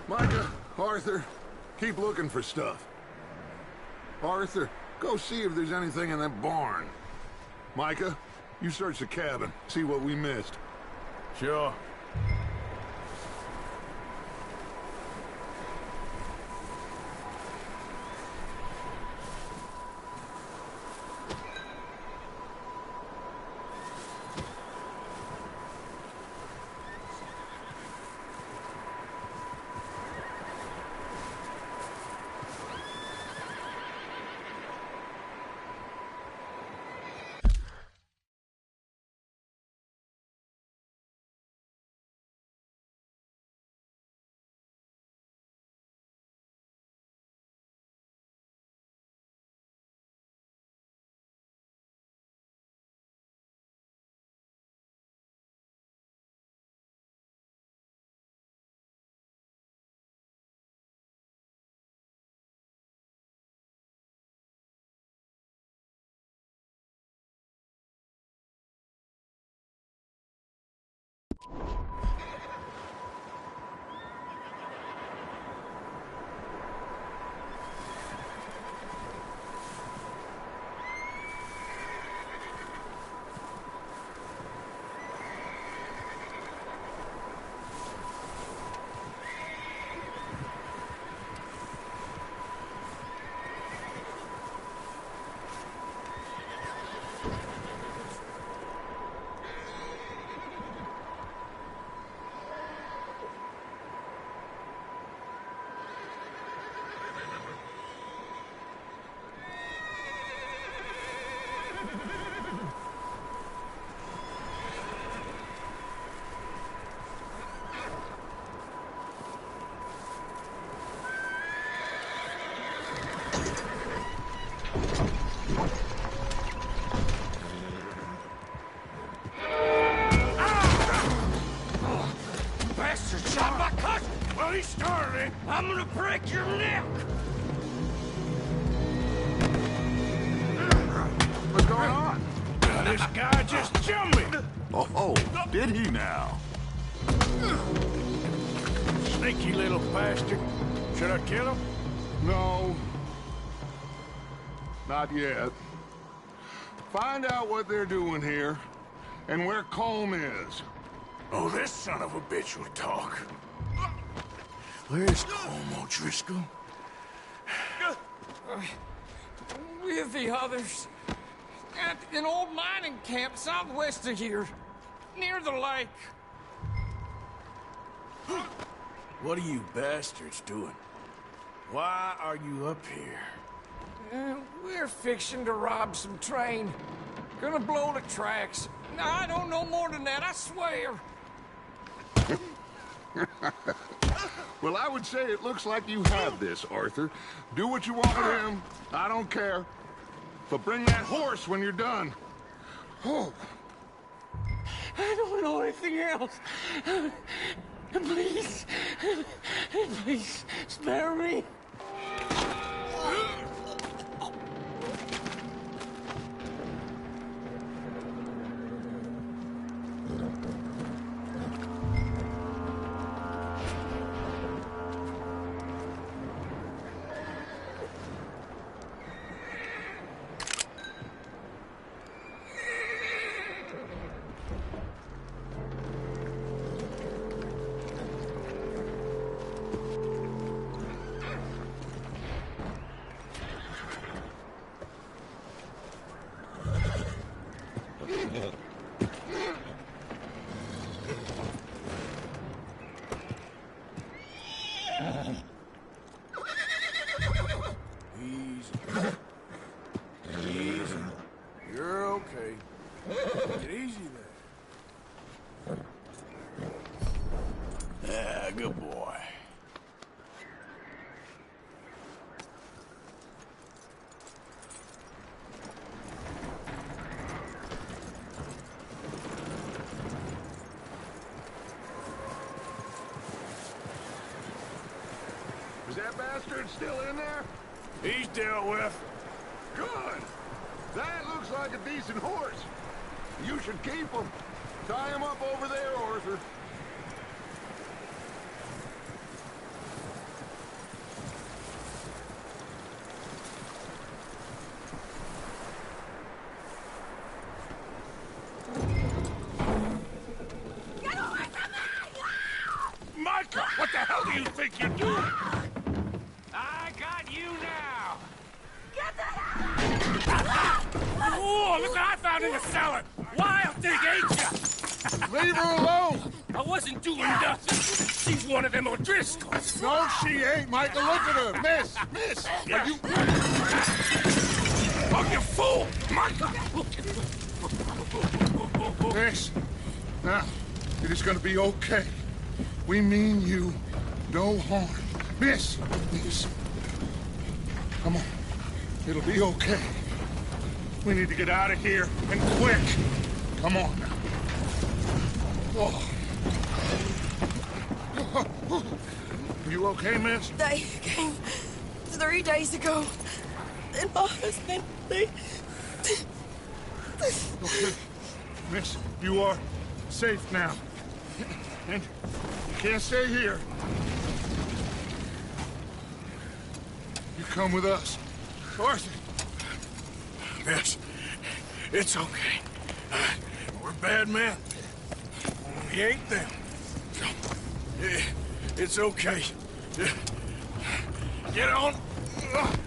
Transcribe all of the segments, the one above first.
Micah, Arthur, keep looking for stuff. Arthur, go see if there's anything in that barn. Micah, you search the cabin, see what we missed. Sure. I'm gonna break your neck! What's going on? This guy just jumped me! Oh, did he now? Sneaky little bastard. Should I kill him? No. Not yet. Find out what they're doing here, and where Colm is. Oh, this son of a bitch will talk. Where's Colm O'Driscoll? With the others. At an old mining camp southwest of here. Near the lake. What are you bastards doing? Why are you up here? We're fixing to rob some train. Gonna blow the tracks. I don't know more than that, I swear. Well, I would say it looks like you have this, Arthur. Do what you want with him. I don't care. But bring that horse when you're done. Oh. I don't know anything else. Please. Please, spare me. Easy. You're okay. Get easy there. Ah, good boy. Is that bastard still in there? He's dealt with. Good. That looks like a decent horse. You should keep him. Tie him up over there, Arthur. hell do you think you're doing? I got you now! Get the hell! Oh, look what I found in the cellar! Wild thing, ain't ya? Leave her alone! I wasn't doing nothing. She's one of them O'Driscolls. No, she ain't, Micah. Look at her. Miss, are you... Oh, you fool! Micah! Miss, now, it is gonna be okay. We mean you no harm. Miss, come on. It'll be okay. We need to get out of here, and quick. Come on now. Oh. You okay, miss? They came 3 days ago. And my husband, they... Okay. Miss, you are safe now. And you can't stay here. You come with us. Arthur. Miss, it's okay. We're bad men. We ain't them. It's okay. Get on.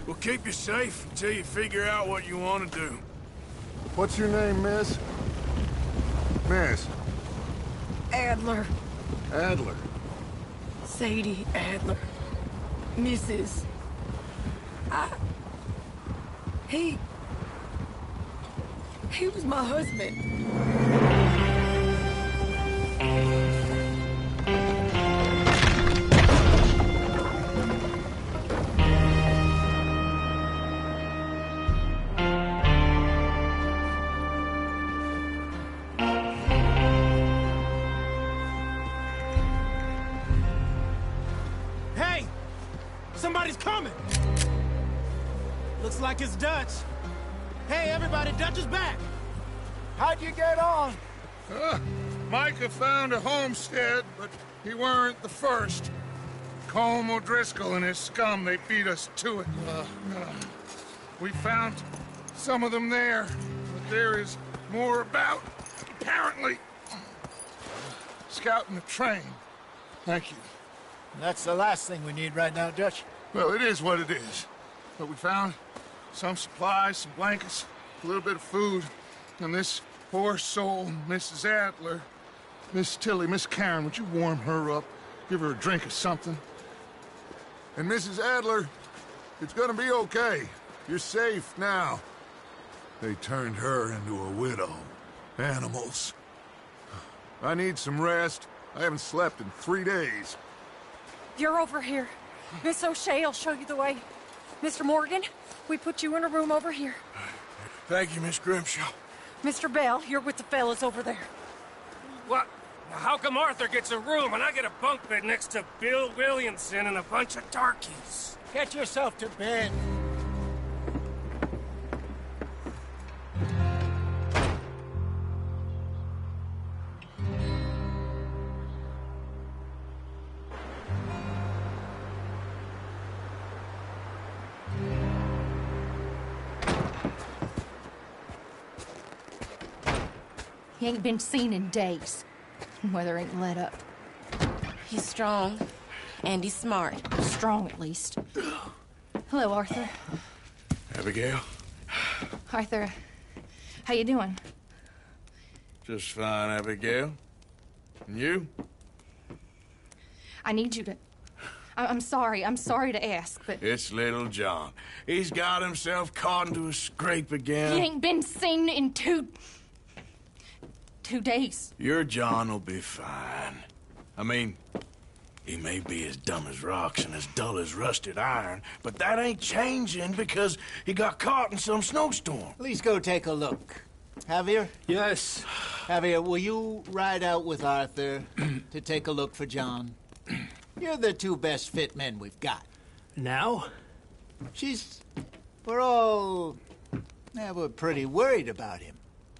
We'll keep you safe until you figure out what you want to do. What's your name, miss? Miss. Adler. Adler. Sadie Adler. Mrs. He was my husband. Hey! Somebody's coming! Looks like it's Dutch. Hey, everybody, Dutch is back! How'd you get on? Micah found a homestead, but he weren't the first. Colm O'Driscoll and his scum, they beat us to it. We found some of them there, but there is more about, apparently. Scouting the train. Thank you. That's the last thing we need right now, Dutch. Well, it is what it is. But we found some supplies, some blankets, a little bit of food, and this poor soul, Mrs. Adler, Miss Tilly, Miss Karen, would you warm her up? Give her a drink or something? And Mrs. Adler, it's gonna be okay. You're safe now. They turned her into a widow. Animals. I need some rest. I haven't slept in 3 days. You're over here. Miss O'Shea will show you the way. Mr. Morgan, we put you in a room over here. Thank you, Miss Grimshaw. Mr. Bell, you're with the fellas over there. What? How come Arthur gets a room and I get a bunk bed next to Bill Williamson and a bunch of darkies? Get yourself to bed. He ain't been seen in days. Weather ain't let up. He's strong, and he's smart. Strong, at least. Hello, Arthur. Abigail? Arthur, how you doing? Just fine, Abigail. And you? I need you to... I'm sorry to ask, but... It's little John. He's got himself caught into a scrape again. He ain't been seen in 2 days. Your John will be fine. I mean, he may be as dumb as rocks and as dull as rusted iron, but that ain't changing because he got caught in some snowstorm. Please go take a look. Javier? Yes. Javier, will you ride out with Arthur to take a look for John? You're the 2 best fit men we've got. Now? We're all... we're pretty worried about him.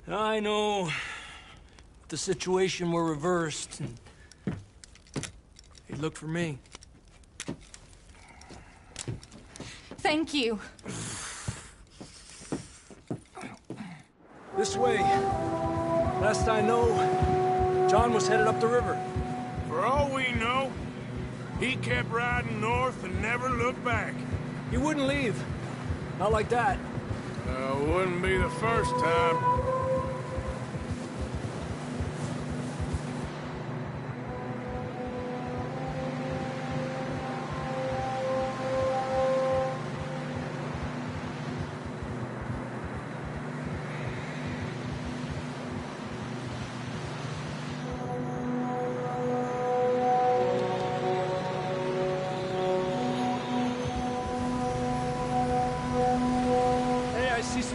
I know. The situation were reversed, and he looked for me. Thank you. This way. Last I know, John was headed up the river. For all we know, He kept riding north and never looked back. He wouldn't leave. Not like that. Wouldn't be the first time.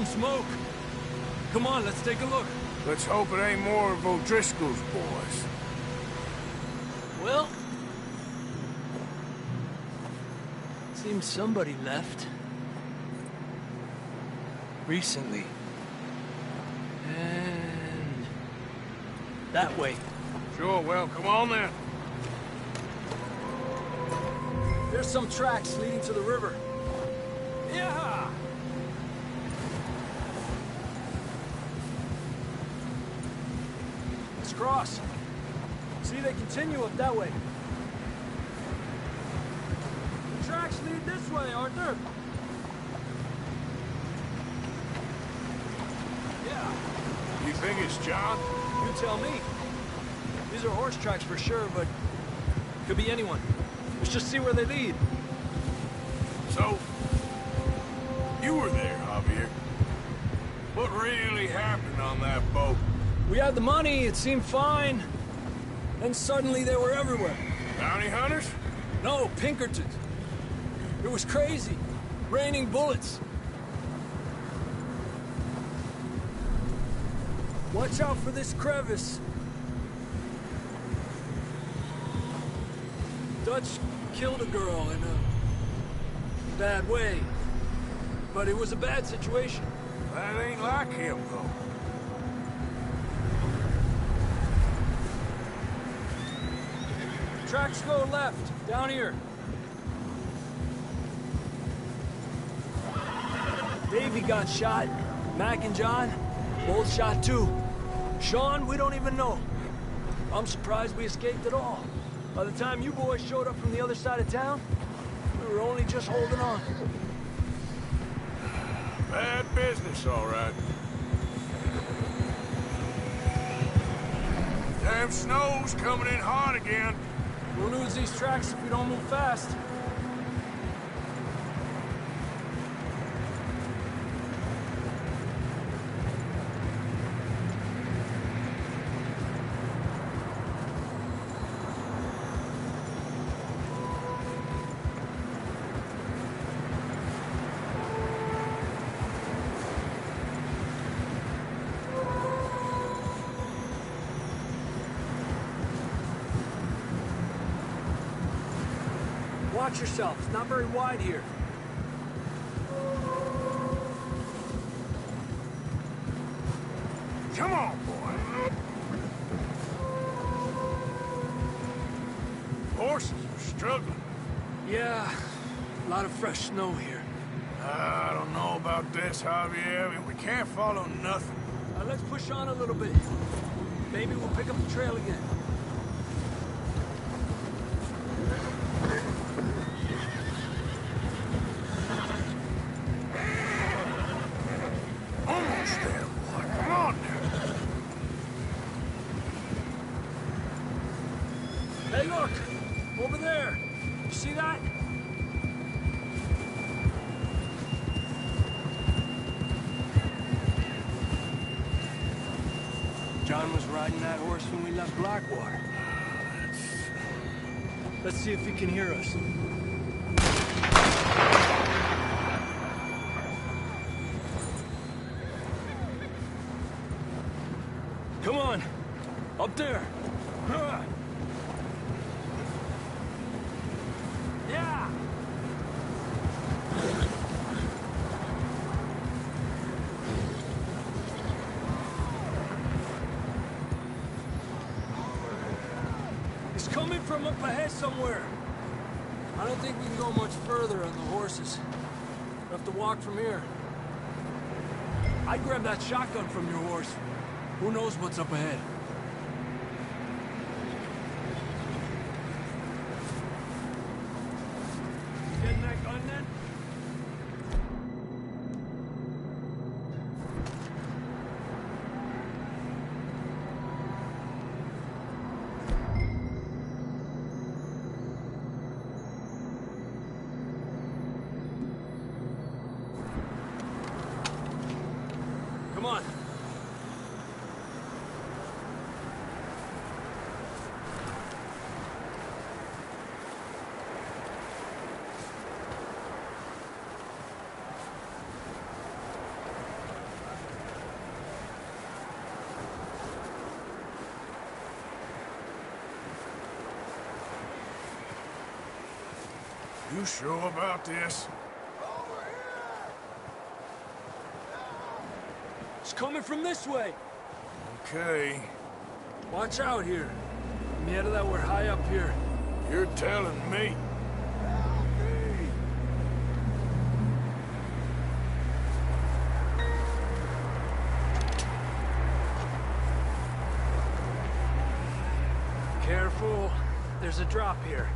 Smoke. Come on, let's take a look. Let's hope it ain't more of O'Driscoll's boys. Well, seems somebody left. Recently. And that way. Sure, well, come on then. There's some tracks leading to the river. Yeah! Cross. See, they continue up that way. The tracks lead this way, Arthur. Yeah. You think it's John? You tell me. These are horse tracks for sure, but could be anyone. Let's just see where they lead. So, you were there, Javier. What really happened on that boat? We had the money, it seemed fine. Then suddenly they were everywhere. Bounty hunters? No, Pinkertons. It was crazy. Raining bullets. Watch out for this crevice. Dutch killed a girl in a bad way. But it was a bad situation. That ain't like him, though. Tracks go left, down here. Davey got shot. Mac and John, both shot too. Sean, we don't even know. I'm surprised we escaped at all. By the time you boys showed up from the other side of town, we were only just holding on. Bad business, all right. Damn snow's coming in hot again. We'll lose these tracks if we don't move fast. Watch yourself. It's not very wide here. Come on, boy. Horses are struggling. Yeah, a lot of fresh snow here. I don't know about this, Javier. I mean, we can't follow nothing. Let's push on a little bit. Maybe we'll pick up the trail again. Almost there, boy. Come on now. Hey, look! Over there! You see that? John was riding that horse when we left Blackwater. Let's see if he can hear us. Come on! Up there! Yeah! He's coming from up ahead somewhere. I don't think we can go much further on the horses. We'll have to walk from here. I'd grab that shotgun from your horse. Who knows what's up ahead? done then? Come on. You sure about this? It's coming from this way. Okay. Watch out here. Mierda, we're high up here. You're telling me. Careful. There's a drop here.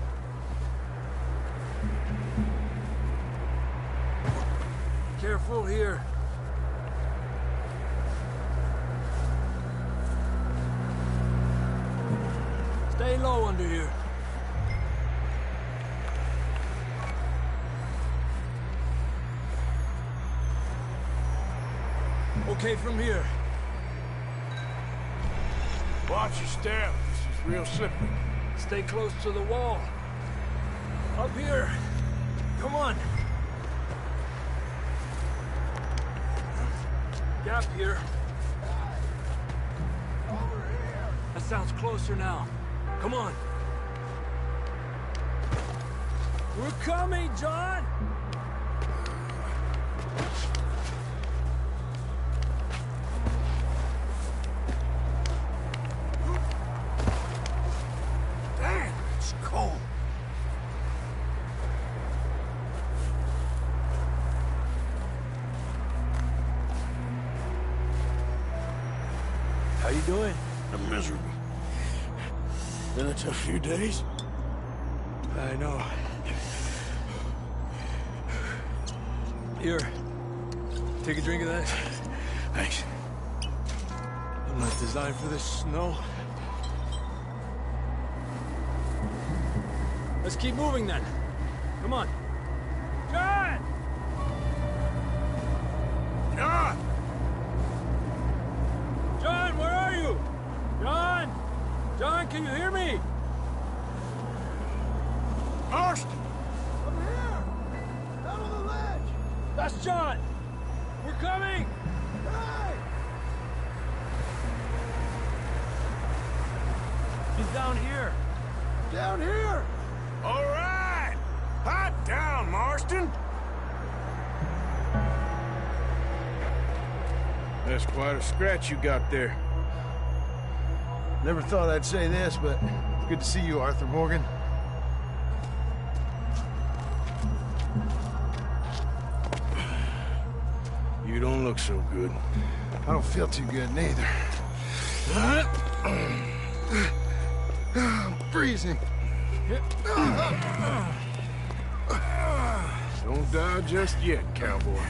Careful here. Stay low under here. Okay, from here. Watch your step. This is real slippery. Stay close to the wall. Up here. Come on. Gap here. That sounds closer now. Come on. We're coming, John! Damn, it's cold. How you doing? I'm miserable. Been a tough few days. I know. Here. Take a drink of that. Thanks. I'm not designed for this snow. Let's keep moving then. Come on. John! John! John, where are you? John! John, can you hear me? Marston! I'm here! Down on the ledge! That's John! We're coming! Hey! He's down here. Down here! All right! Hot down, Marston! That's quite a scratch you got there. Never thought I'd say this, but good to see you, Arthur Morgan. You don't look so good. I don't feel too good, neither. I'm freezing. Don't die just yet, cowboy.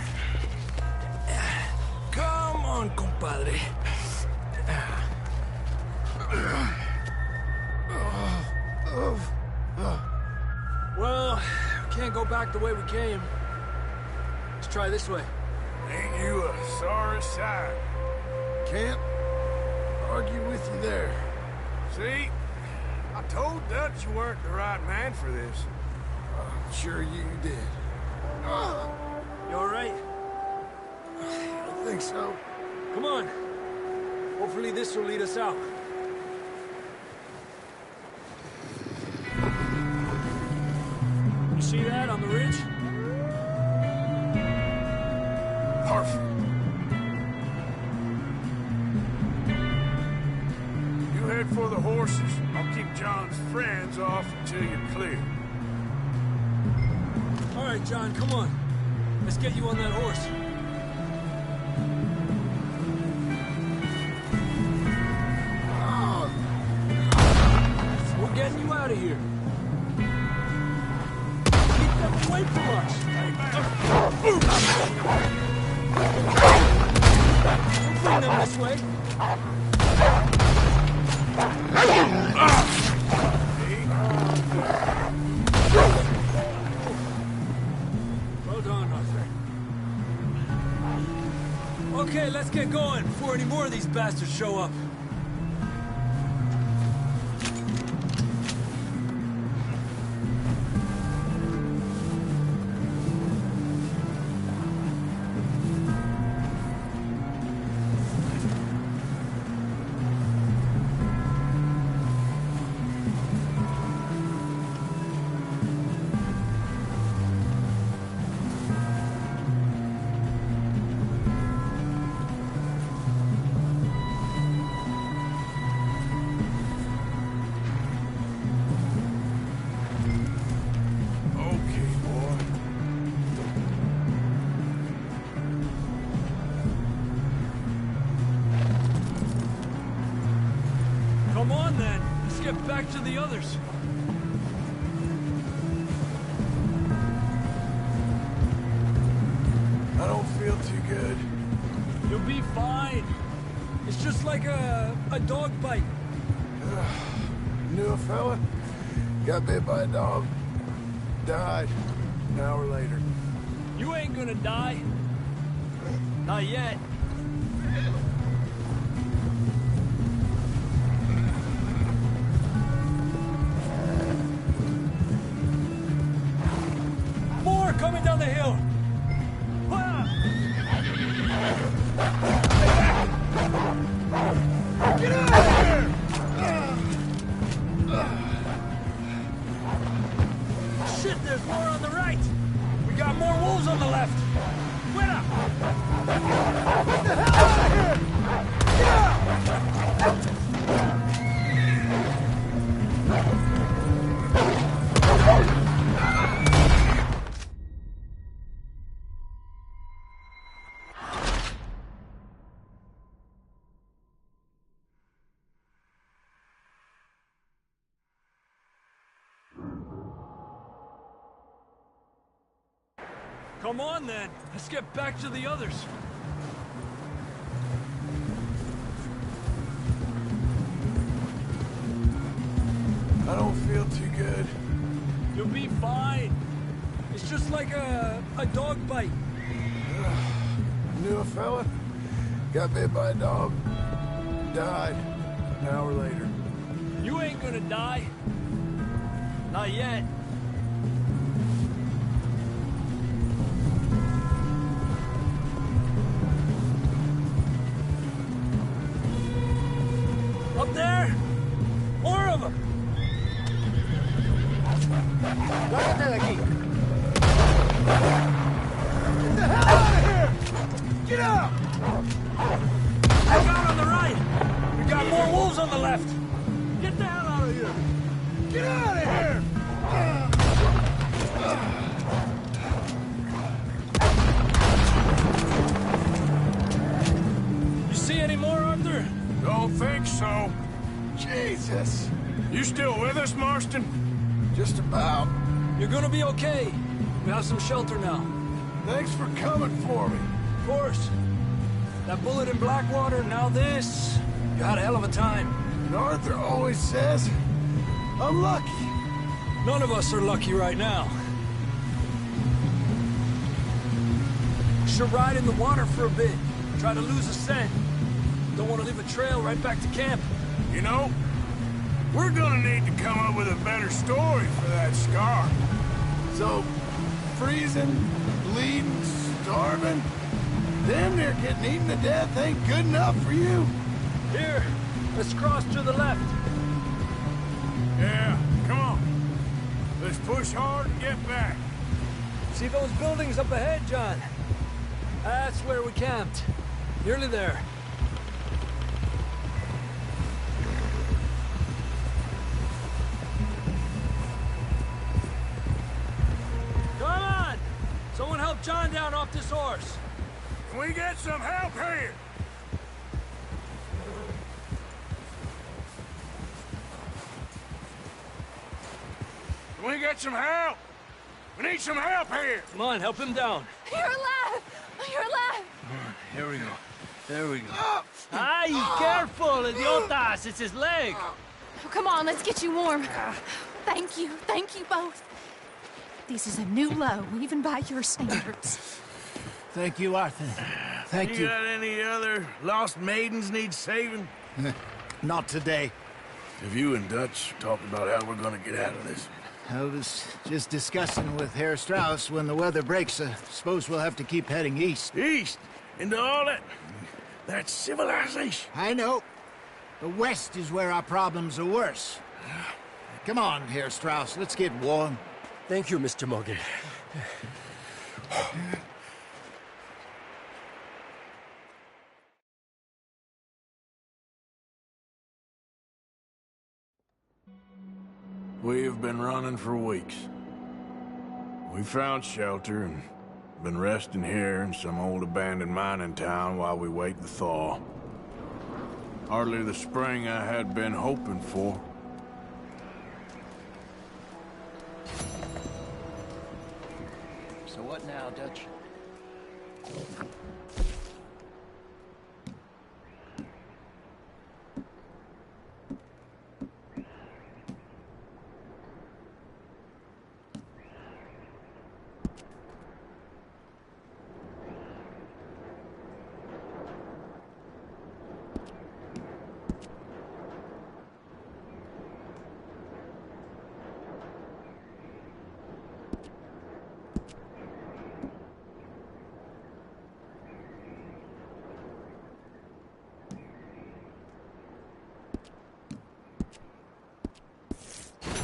Come on, compadre. Well, we can't go back the way we came. Let's try this way. Ain't you a sorry sight? Can't argue with you there. See? I told Dutch you weren't the right man for this. Sure you did. You all right? I think so. Come on. Hopefully this will lead us out. You see that on the ridge? Perfect. You head for the horses. I'll keep John's friends off until you're clear. All right, John, come on. Let's get you on that horse. We're getting you out of here. Keep them away from us. We'll bring them this way. Well done, Arthur. Okay, let's get going before any more of these bastards show up. Come on, then. Let's get back to the others. I don't feel too good. You'll be fine. It's just like a dog bite. Knew a fella, got bit by a dog, died an hour later. You ain't gonna die. Not yet. More coming down the hill. Get out of here! Shit, there's more on the right. We got more wolves on the left. Fuera! Get the hell out of here! Get out! Come on, then. Let's get back to the others. I don't feel too good. You'll be fine. It's just like a dog bite. Knew a fella, got bit by a dog, died an hour later. You ain't gonna die. Not yet. Up there? More of them! Get the hell out of here! Get out! Look out on the right! We got more wolves on the left! Get the hell out of here! Get out of here! You see any more, Arthur? Don't think so. Jesus! You still with us, Marston? Just about. You're gonna be okay. We have some shelter now. Thanks for coming for me. Of course. That bullet in Blackwater, now this. You had a hell of a time. And Arthur always says, I'm lucky. None of us are lucky right now. Should ride in the water for a bit. Try to lose a scent. Don't want to leave a trail right back to camp. You know, we're gonna need to come up with a better story for that scar. So, freezing, bleeding, starving, damn near getting eaten to death ain't good enough for you. Here, let's cross to the left. Yeah, come on. Let's push hard and get back. See those buildings up ahead, John? That's where we camped. Nearly there. Come on! Someone help John down off this horse. Can we get some help here? Can we get some help? We need some help here! Come on, help him down. You're alive! You're alive! Here we go. There we go. Ay, careful, idiotas! It's his leg! Oh, come on, let's get you warm. Thank you both. This is a new low, even by your standards. Thank you, Arthur. Thank you. You got any other lost maidens need saving? Not today. Have you and Dutch talked about how we're gonna get out of this? I was just discussing with Herr Strauss when the weather breaks. I suppose we'll have to keep heading east. East? Into all that... That's civilization. I know. The west is where our problems are worse. Come on, Herr Strauss. Let's get warm. Thank you, Mr. Morgan. We've been running for weeks. We found shelter and been resting here in some old abandoned mining town while we wait the thaw. Hardly the spring I had been hoping for. So what now, Dutch?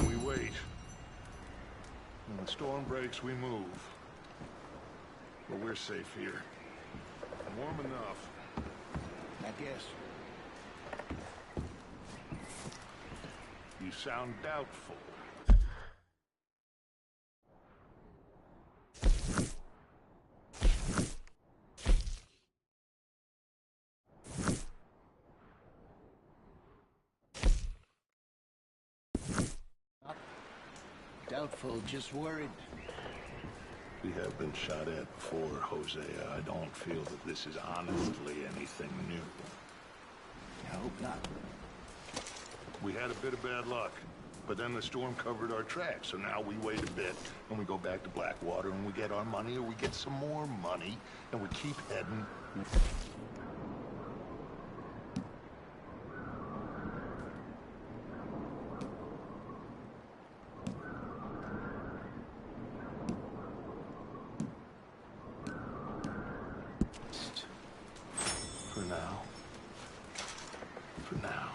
We wait. When the storm breaks, we move. But we're safe here. Warm enough. I guess. You sound doubtful. Doubtful, just worried. We have been shot at before, Hosea. I don't feel that this is honestly anything new. I hope not. We had a bit of bad luck, but then the storm covered our tracks, so now we wait a bit, and we go back to Blackwater, and we get our money, or we get some more money, and we keep heading. For now.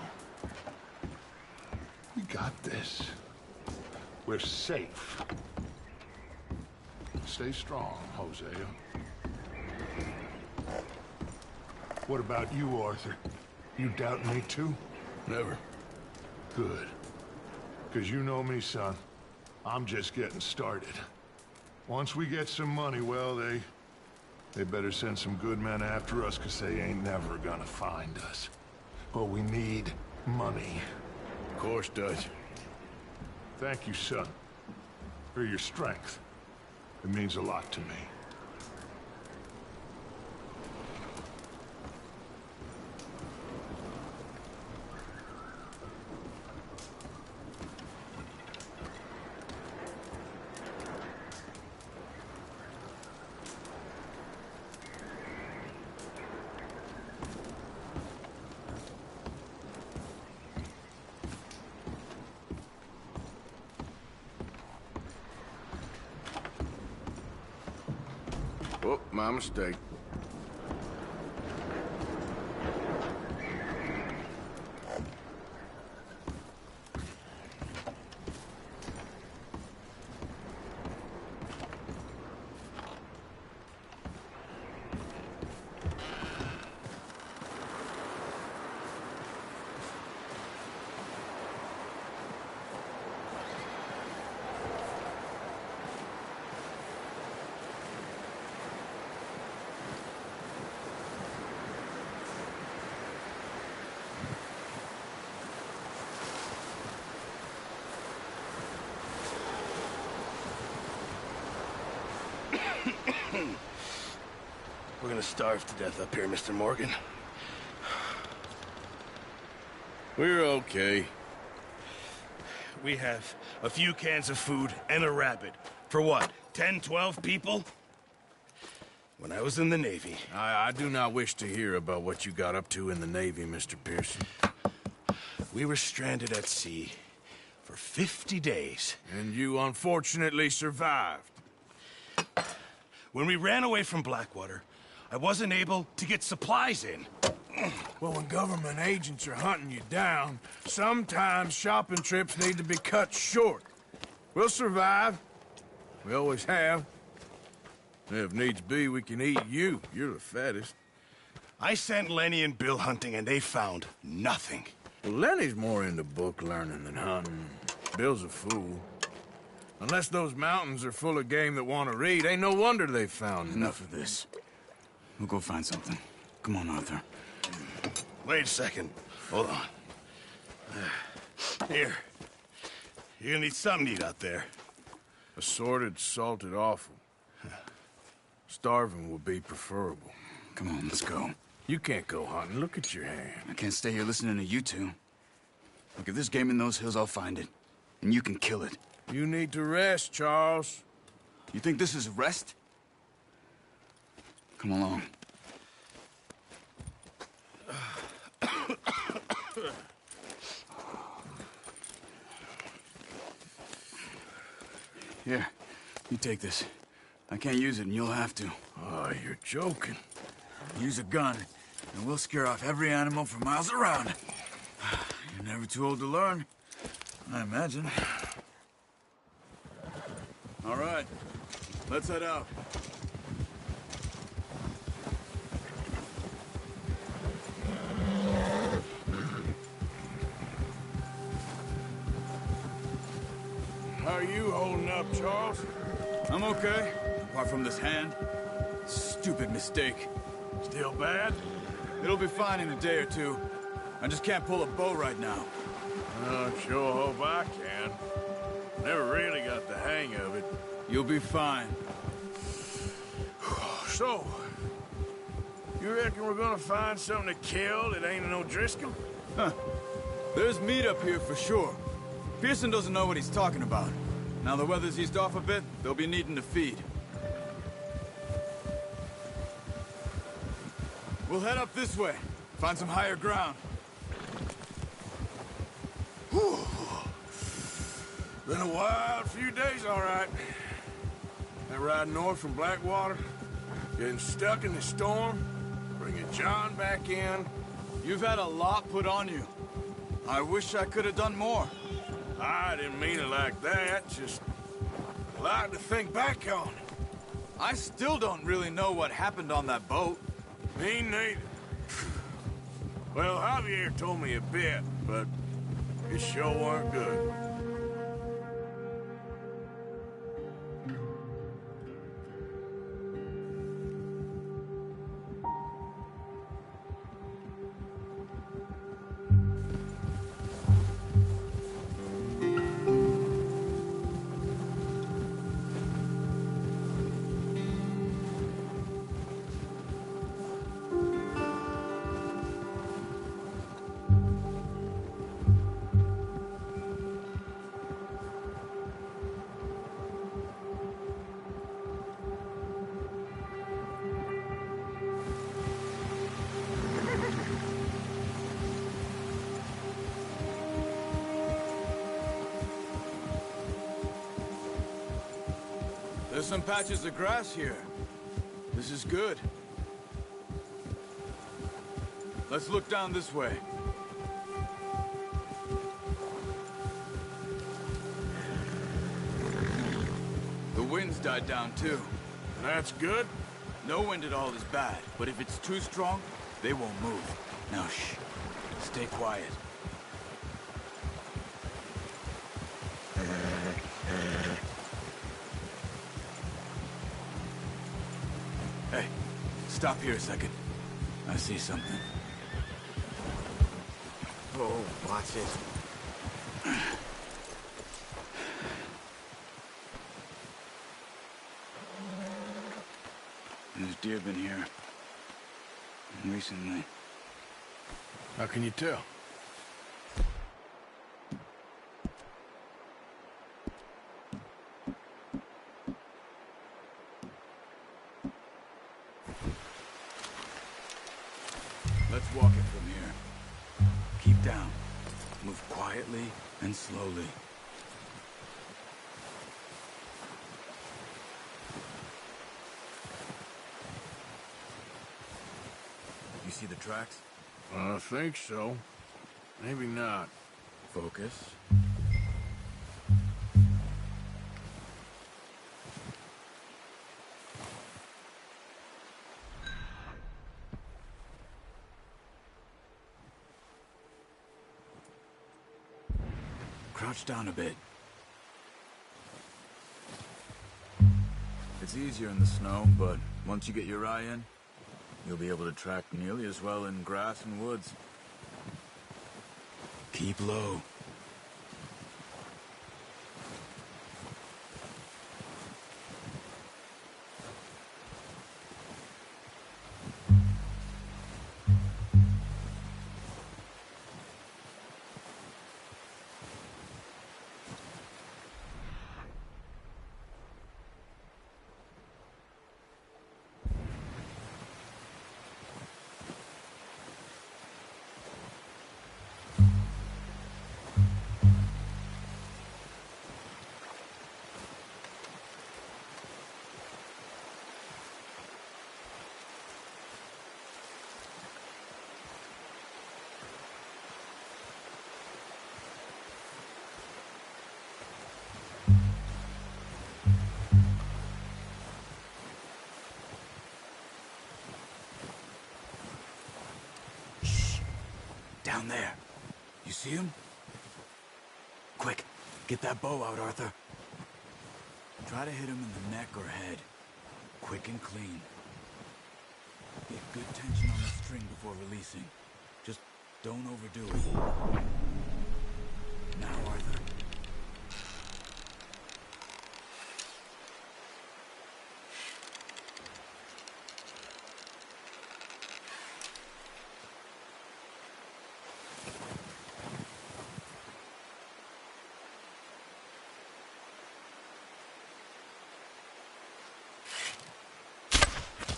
We got this. We're safe. Stay strong, Hosea. What about you, Arthur? You doubt me too? Never. Good. Because you know me, son. I'm just getting started. Once we get some money, well, they better send some good men after us, because they ain't never gonna find us. But we need money. Of course, Dutch. Thank you, son, for your strength. It means a lot to me. Oh, my mistake. We're gonna starve to death up here, Mr. Morgan. We're okay. We have a few cans of food and a rabbit. For what, 10, 12 people? When I was in the Navy... I do not wish to hear about what you got up to in the Navy, Mr. Pearson. We were stranded at sea for 50 days. And you unfortunately survived. When we ran away from Blackwater, I wasn't able to get supplies in. Well, when government agents are hunting you down, sometimes shopping trips need to be cut short. We'll survive. We always have. If needs be, we can eat you. You're the fattest. I sent Lenny and Bill hunting, and they found nothing. Well, Lenny's more into book learning than hunting. Bill's a fool. Unless those mountains are full of game that want to read, ain't no wonder they found Enough of this. We'll go find something. Come on, Arthur. Wait a second. Hold on. Here. You're gonna need something to eat out there. Assorted, salted offal. Starving would be preferable. Come on, let's go. You can't go hunting. Look at your hand. I can't stay here listening to you two. Look, if there's game in those hills, I'll find it. And you can kill it. You need to rest, Charles. You think this is rest? Come along. Here, you take this. I can't use it, and you'll have to. Oh, you're joking. Use a gun, and we'll scare off every animal for miles around. You're never too old to learn, I imagine. All right, let's head out. How are you holding up, Charles? I'm okay, apart from this hand. Stupid mistake. Still bad? It'll be fine in a day or two. I just can't pull a bow right now. I sure hope I can. Never really got the hang of it. You'll be fine. So, you reckon we're gonna find something to kill that ain't no Driscoll? Huh. There's meat up here for sure. Pearson doesn't know what he's talking about. Now the weather's eased off a bit, they'll be needing to feed. We'll head up this way. Find some higher ground. Whew. Been a wild few days, all right. That ride north from Blackwater, getting stuck in the storm, bringing John back in. You've had a lot put on you. I wish I could have done more. I didn't mean it like that, just a lot to think back on. I still don't really know what happened on that boat. Me neither. Well, Javier told me a bit, but it sure weren't good. There's some patches of grass here. This is good. Let's look down this way. The wind's died down too. That's good. No wind at all is bad, but if it's too strong, they won't move. Now shh. Stay quiet. Hey, stop here a second. I see something. Oh, watch it. There's deer been here. Recently. How can you tell? Let's walk it from here. Keep down. Move quietly and slowly. You see the tracks? I think so. Maybe not. Focus. Crouch down a bit. It's easier in the snow, but once you get your eye in, you'll be able to track nearly as well in grass and woods. Keep low. Down there. You see him? Quick, get that bow out, Arthur. Try to hit him in the neck or head. Quick and clean. Get good tension on the string before releasing. Just don't overdo it. Now, Arthur.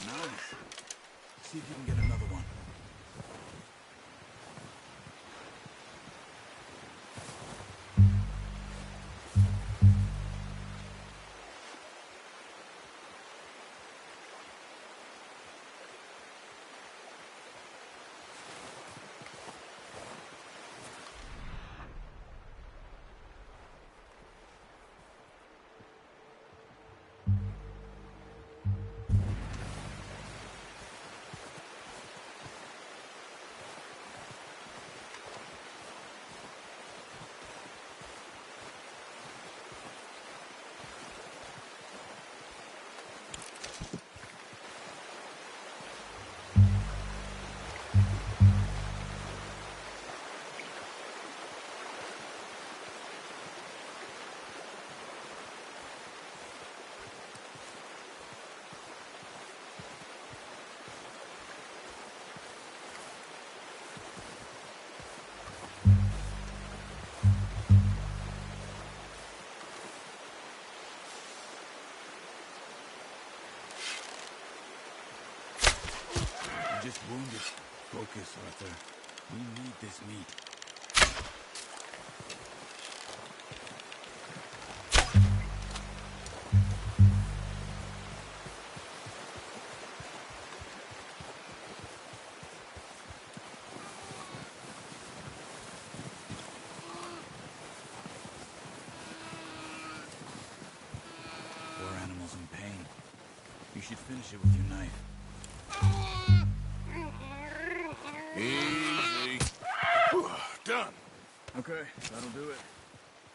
Nice. See if you can get another one. Just wounded. Focus, Arthur. We need this meat. Poor animal's in pain. You should finish it with your knife. Easy. Done. Okay, that'll do it.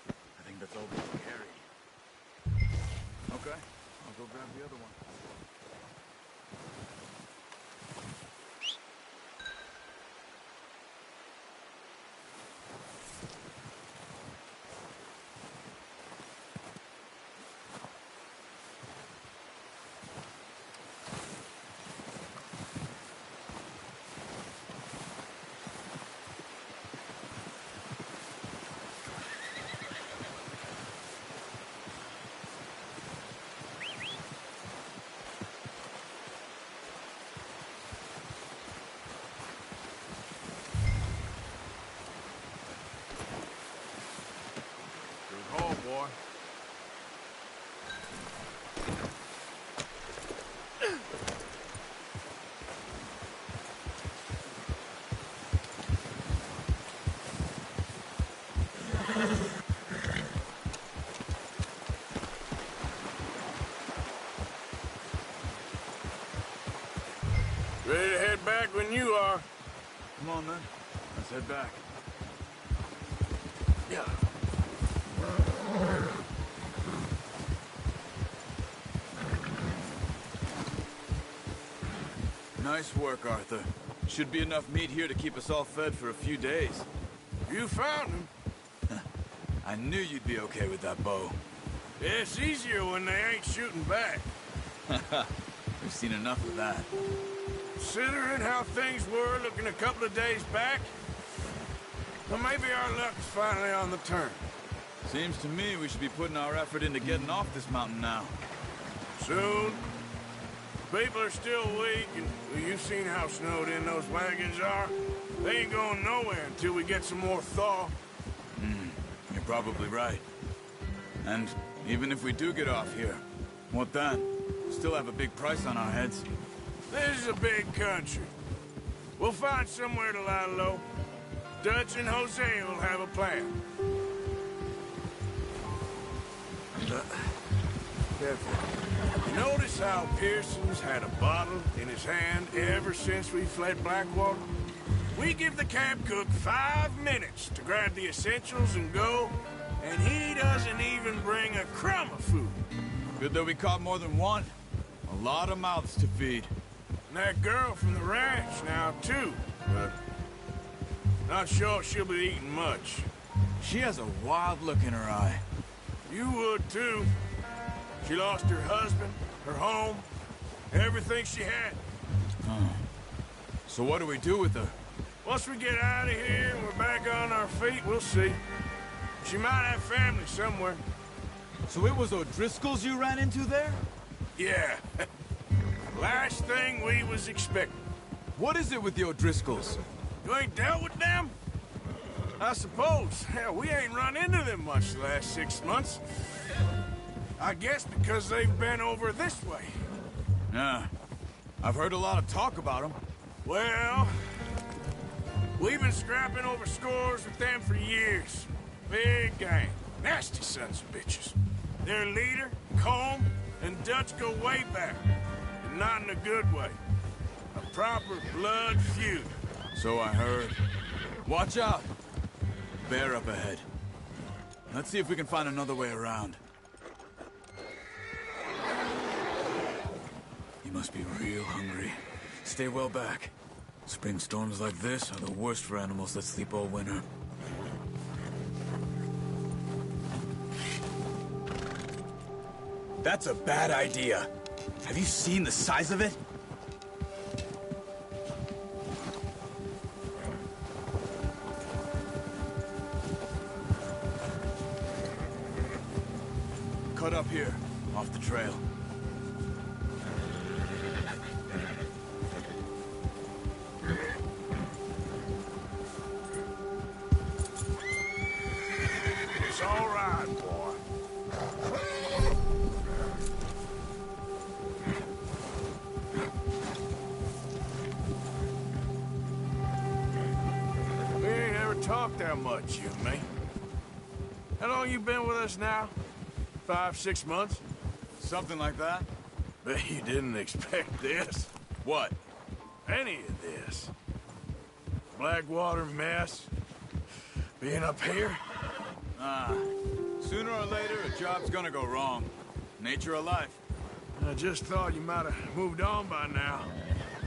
I think that's all we can carry. Okay, I'll go grab the other one. back when you are. Come on, then. Let's head back. Yeah. Nice work, Arthur. Should be enough meat here to keep us all fed for a few days. You found him. I knew you'd be okay with that bow. Yeah, it's easier when they ain't shooting back. We've seen enough of that. Considering how things were looking a couple of days back, well, maybe our luck's finally on the turn. Seems to me we should be putting our effort into getting off this mountain now. Soon. People are still weak, and well, you've seen how snowed in those wagons are. They ain't going nowhere until we get some more thaw. You're probably right. And even if we do get off here, what then? We still have a big price on our heads. This is a big country. We'll find somewhere to lie low. Dutch and Jose will have a plan. Careful. Notice how Pearson's had a bottle in his hand ever since we fled Blackwater? We give the camp cook 5 minutes to grab the essentials and go, and he doesn't even bring a crumb of food. Good that we caught more than one. A lot of mouths to feed. And that girl from the ranch now, too, but not sure she'll be eating much. She has a wild look in her eye. You would, too. She lost her husband, her home, everything she had. So what do we do with her? Once we get out of here and we're back on our feet, we'll see. She might have family somewhere. So it was O'Driscoll's you ran into there? Yeah. Last thing we was expecting. What is it with the O'Driscolls? You ain't dealt with them? I suppose. Hell, we ain't run into them much the last 6 months. I guess because they've been over this way. Yeah. I've heard a lot of talk about them. Well, we've been scrapping over scores with them for years. Big gang. Nasty sons of bitches. Their leader, Combe, and Dutch go way back. And not in a good way. A proper blood feud. So I heard. Watch out! Bear up ahead. Let's see if we can find another way around. You must be real hungry. Stay well back. Spring storms like this are the worst for animals that sleep all winter. That's a bad idea. Have you seen the size of it? Cut up here, off the trail. It's all right, boy. We ain't ever talked that much, you and me. How long you been with us now? 5, 6 months? Something like that? Bet you didn't expect this. What? Any of this. Blackwater mess. Being up here. Sooner or later, a job's gonna go wrong. Nature of life. I just thought you might have moved on by now.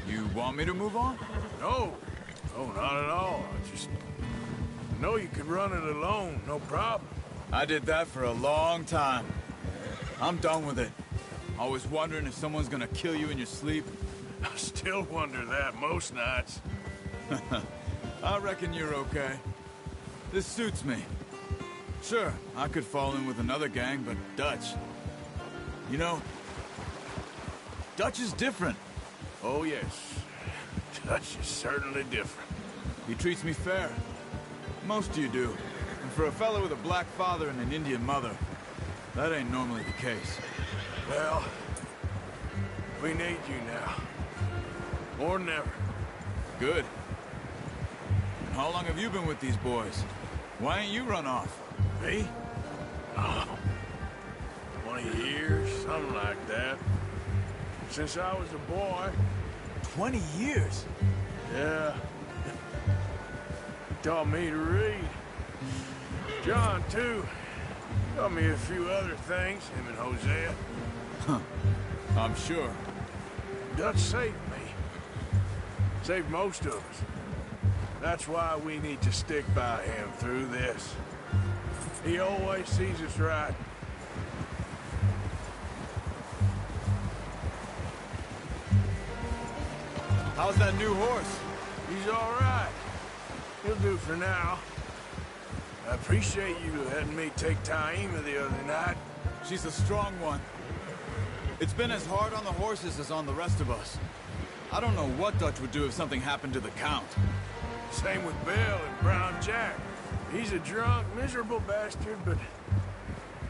You want me to move on? No. Oh, not at all. I know you could run it alone, no problem. I did that for a long time. I'm done with it. Always wondering if someone's gonna kill you in your sleep. I still wonder that most nights. I reckon you're okay. This suits me. Sure, I could fall in with another gang, but Dutch... You know, Dutch is different. Oh, yes. Dutch is certainly different. He treats me fair. Most of you do. And for a fellow with a black father and an Indian mother, that ain't normally the case. Well, we need you now. More than ever. Good. And how long have you been with these boys? Why ain't you run off? Me? Oh, 20 years, something like that. Since I was a boy. 20 years? Yeah. He taught me to read. John, too. Taught me a few other things, him and Hosea. Huh. I'm sure. Dutch saved me. Saved most of us. That's why we need to stick by him through this. He always sees us right. How's that new horse? He's all right. He'll do for now. I appreciate you letting me take Taima the other night. She's a strong one. It's been as hard on the horses as on the rest of us. I don't know what Dutch would do if something happened to the Count. Same with Bill and Brown Jack. He's a drunk, miserable bastard, but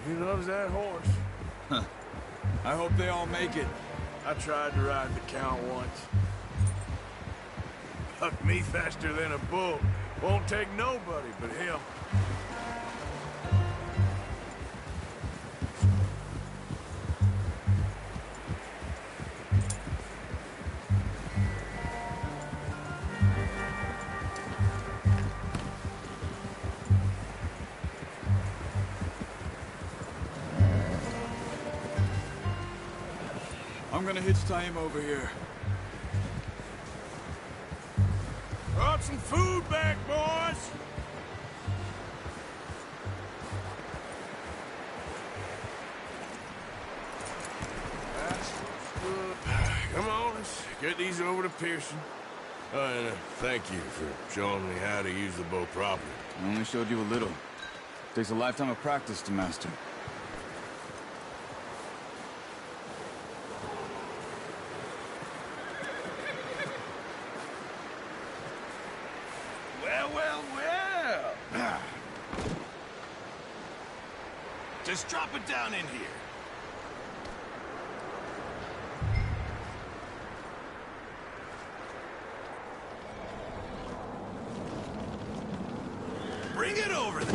he loves that horse. Huh. I hope they all make it. I tried to ride the Count once. Bucked me faster than a bull. Won't take nobody but him. I'm gonna hitch Taima over here. Brought some food back, boys! Come on, let's get these over to Pearson. And thank you for showing me how to use the bow properly. I only showed you a little. Takes a lifetime of practice to master. Well. Just drop it down in here. Bring it over there.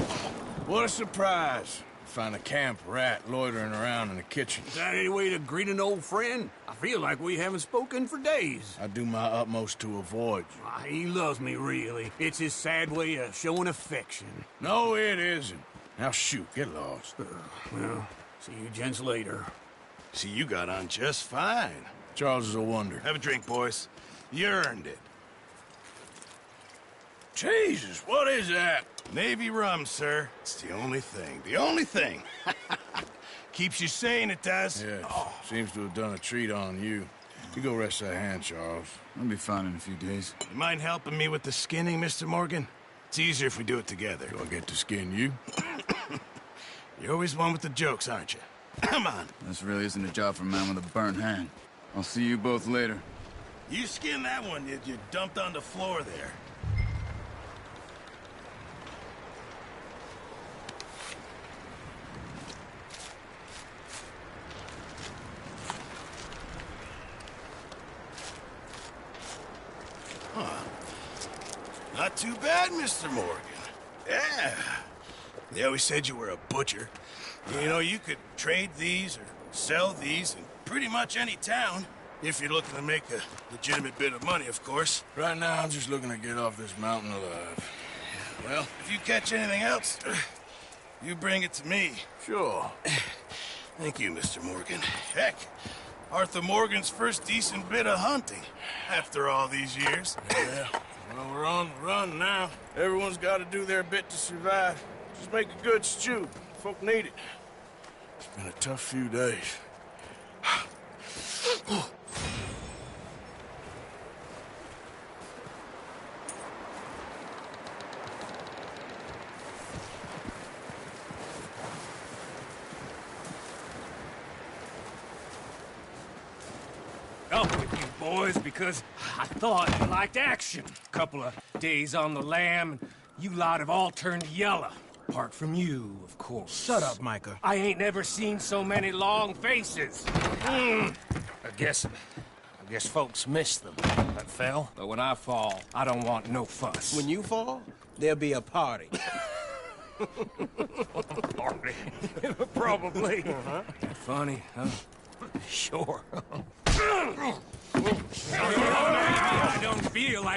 What a surprise. Find a camp rat loitering around in the kitchen. Is that any way to greet an old friend? I feel like we haven't spoken for days. I do my utmost to avoid you. He loves me, really. It's his sad way of showing affection. No, it isn't. Now shoot, get lost. Well, see you gents later. See, you got on just fine. Charles is a wonder. Have a drink, boys. You earned it. Jesus, what is that? Navy rum, sir. It's the only thing. The only thing. Keeps you sane, it does. Yes, seems to have done a treat on you. You go rest that hand, Charles. I'll be fine in a few days. You mind helping me with the skinning, Mr. Morgan? It's easier if we do it together. Do I get to skin you? You're always one with the jokes, aren't you? Come on. This really isn't a job for a man with a burnt hand. I'll see you both later. You skin that one you dumped on the floor there. Not too bad, Mr. Morgan. Yeah. They always said you were a butcher. You know, you could trade these or sell these in pretty much any town. If you're looking to make a legitimate bit of money, of course. Right now, I'm just looking to get off this mountain alive. Well, if you catch anything else, you bring it to me. Sure. Thank you, Mr. Morgan. Heck, Arthur Morgan's first decent bit of hunting after all these years. Yeah. Well, we're on the run now. Everyone's got to do their bit to survive. Just make a good stew. Folk need it. It's been a tough few days. Up with you boys because I thought you liked action. Couple of days on the lam, and you lot have all turned yellow. Apart from you, of course. Shut up, Micah. I ain't never seen so many long faces. I guess folks miss them. That fell. But when I fall, I don't want no fuss. When you fall, there'll be a party. Party? Probably. Funny, huh? Sure.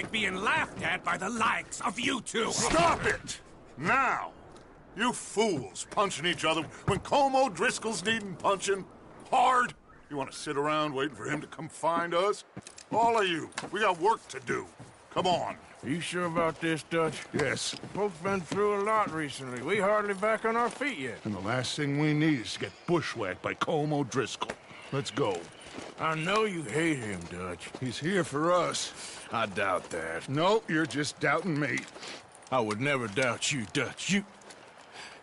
like being laughed at by the likes of you two. Stop it! Now! You fools punching each other when Colm O'Driscoll's needing punching hard. You want to sit around waiting for him to come find us? All of you, we got work to do. Come on. You sure about this, Dutch? Yes. Folks been through a lot recently. We hardly back on our feet yet. And the last thing we need is to get bushwhacked by Colm O'Driscoll. Let's go. I know you hate him, Dutch. He's here for us. I doubt that. No, you're just doubting me. I would never doubt you, Dutch.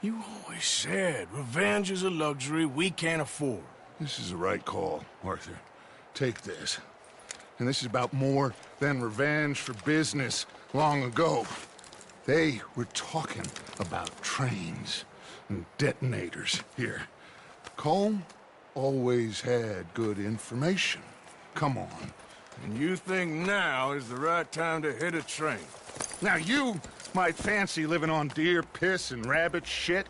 You always said revenge is a luxury we can't afford. This is the right call, Arthur. Take this. And this is about more than revenge for business long ago. They were talking about trains and detonators here. Colm always had good information. Come on. And you think now is the right time to hit a train? Now you might fancy living on deer piss and rabbit shit.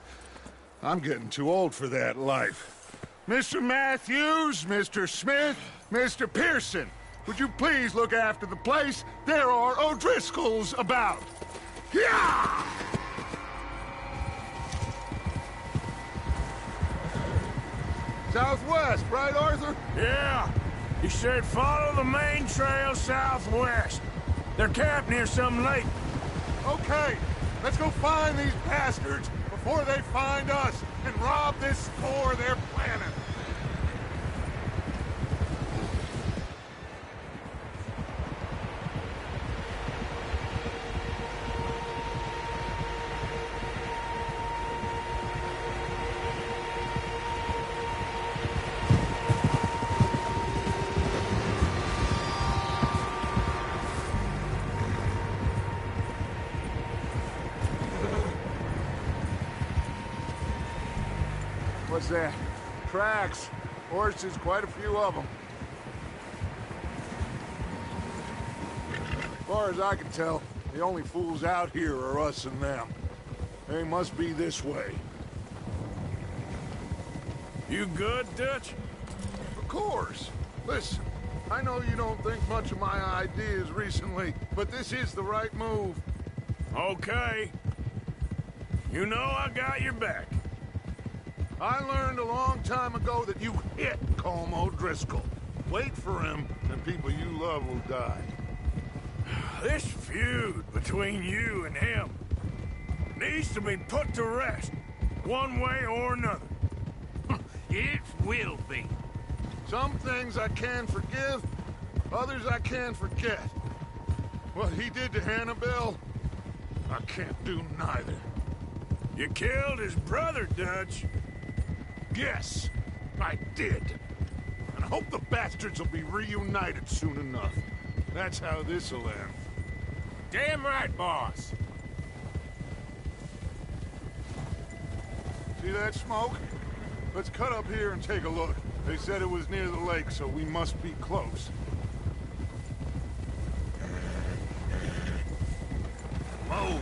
I'm getting too old for that life. Mr. Matthews, Mr. Smith, Mr. Pearson, would you please look after the place? There are O'Driscolls about. Yeah! Southwest, right, Arthur? Yeah. He said follow the main trail southwest. They're camped near some lake. Okay, let's go find these bastards before they find us and rob this store they're planning. What's that? Tracks. Horses, quite a few of them. As far as I can tell, the only fools out here are us and them. They must be this way. You good, Dutch? Of course. Listen, I know you don't think much of my ideas recently, but this is the right move. Okay. You know I got your back. I learned a long time ago that you hit Colm O'Driscoll. Wait for him, and people you love will die. This feud between you and him needs to be put to rest, one way or another. It will be. Some things I can forgive, others I can forget. What he did to Annabelle, I can't do neither. You killed his brother, Dutch. Yes, I did. And I hope the bastards will be reunited soon enough. That's how this'll end. Damn right, boss. See that smoke? Let's cut up here and take a look. They said it was near the lake, so we must be close. Whoa.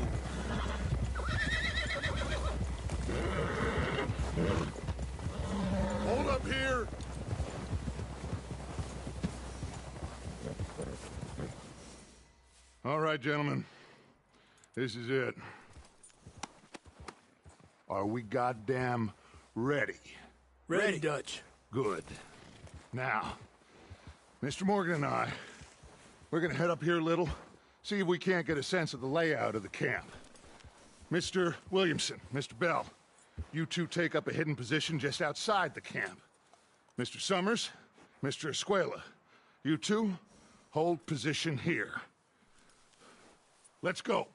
Hold up here. All right, gentlemen. This is it. Are we goddamn ready? Ready, Dutch. Good. Now, Mr. Morgan and I, we're gonna head up here a little, see if we can't get a sense of the layout of the camp. Mr. Williamson, Mr. Bell, you two take up a hidden position just outside the camp. Mr. Summers, Mr. Escuela, you two hold position here. Let's go.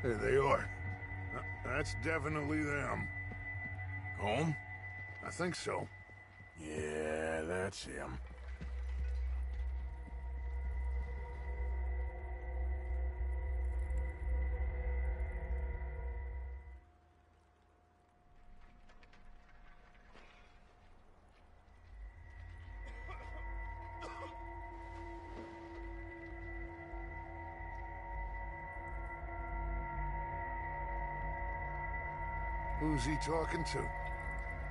There they are. That's definitely them. Home? I think so. Yeah, that's him. Who's he talking to?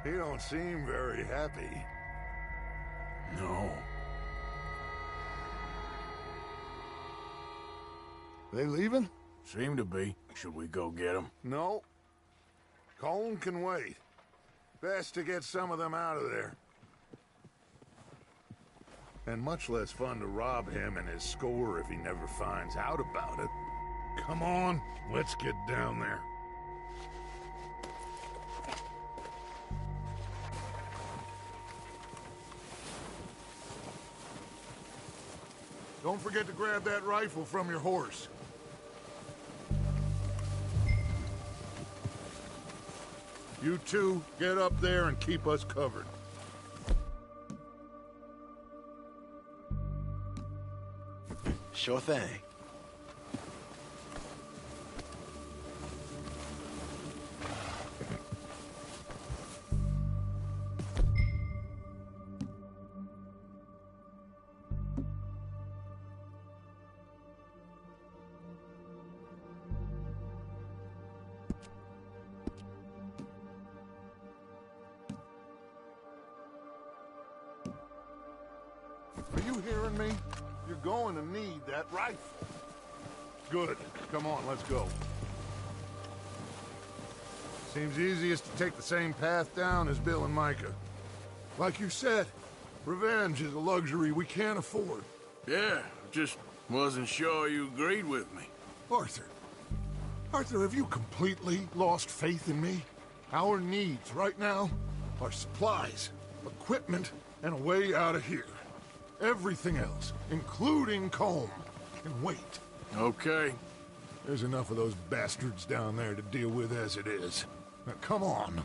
He don't seem very happy. No. They leaving? Seem to be. Should we go get them? No. Colm can wait. Best to get some of them out of there. And much less fun to rob him and his score if he never finds out about it. Come on, let's get down there. Don't forget to grab that rifle from your horse. You two, get up there and keep us covered. Sure thing. Are you hearing me? You're going to need that rifle. Good. Come on, let's go. Seems easiest to take the same path down as Bill and Micah. Like you said, revenge is a luxury we can't afford. Yeah, just wasn't sure you agreed with me. Arthur. Arthur, have you completely lost faith in me? Our needs right now are supplies, equipment, and a way out of here. Everything else, including Colm, can wait. Okay. There's enough of those bastards down there to deal with as it is. Now, come on.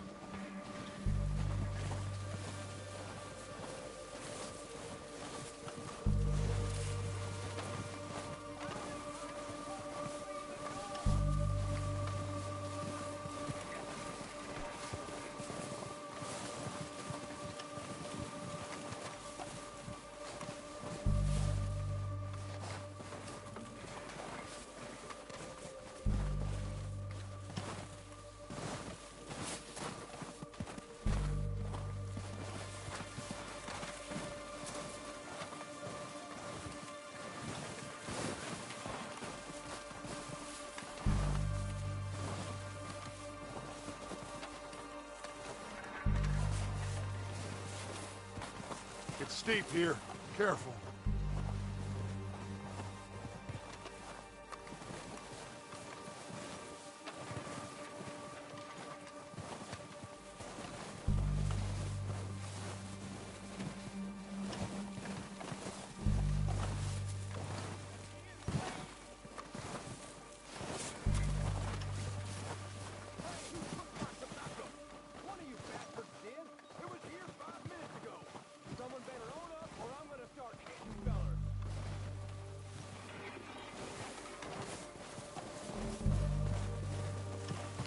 It's steep here. Careful.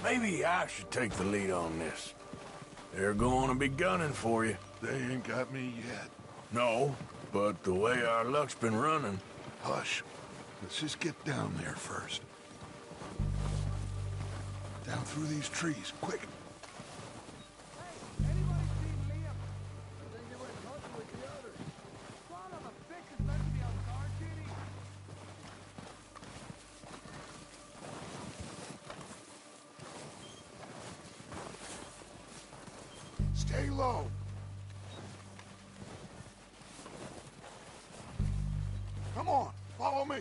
Maybe I should take the lead on this. They're going to be gunning for you. They ain't got me yet. No, but the way our luck's been running... Hush. Let's just get down there first. Down through these trees, quick. Stay low. Come on, follow me.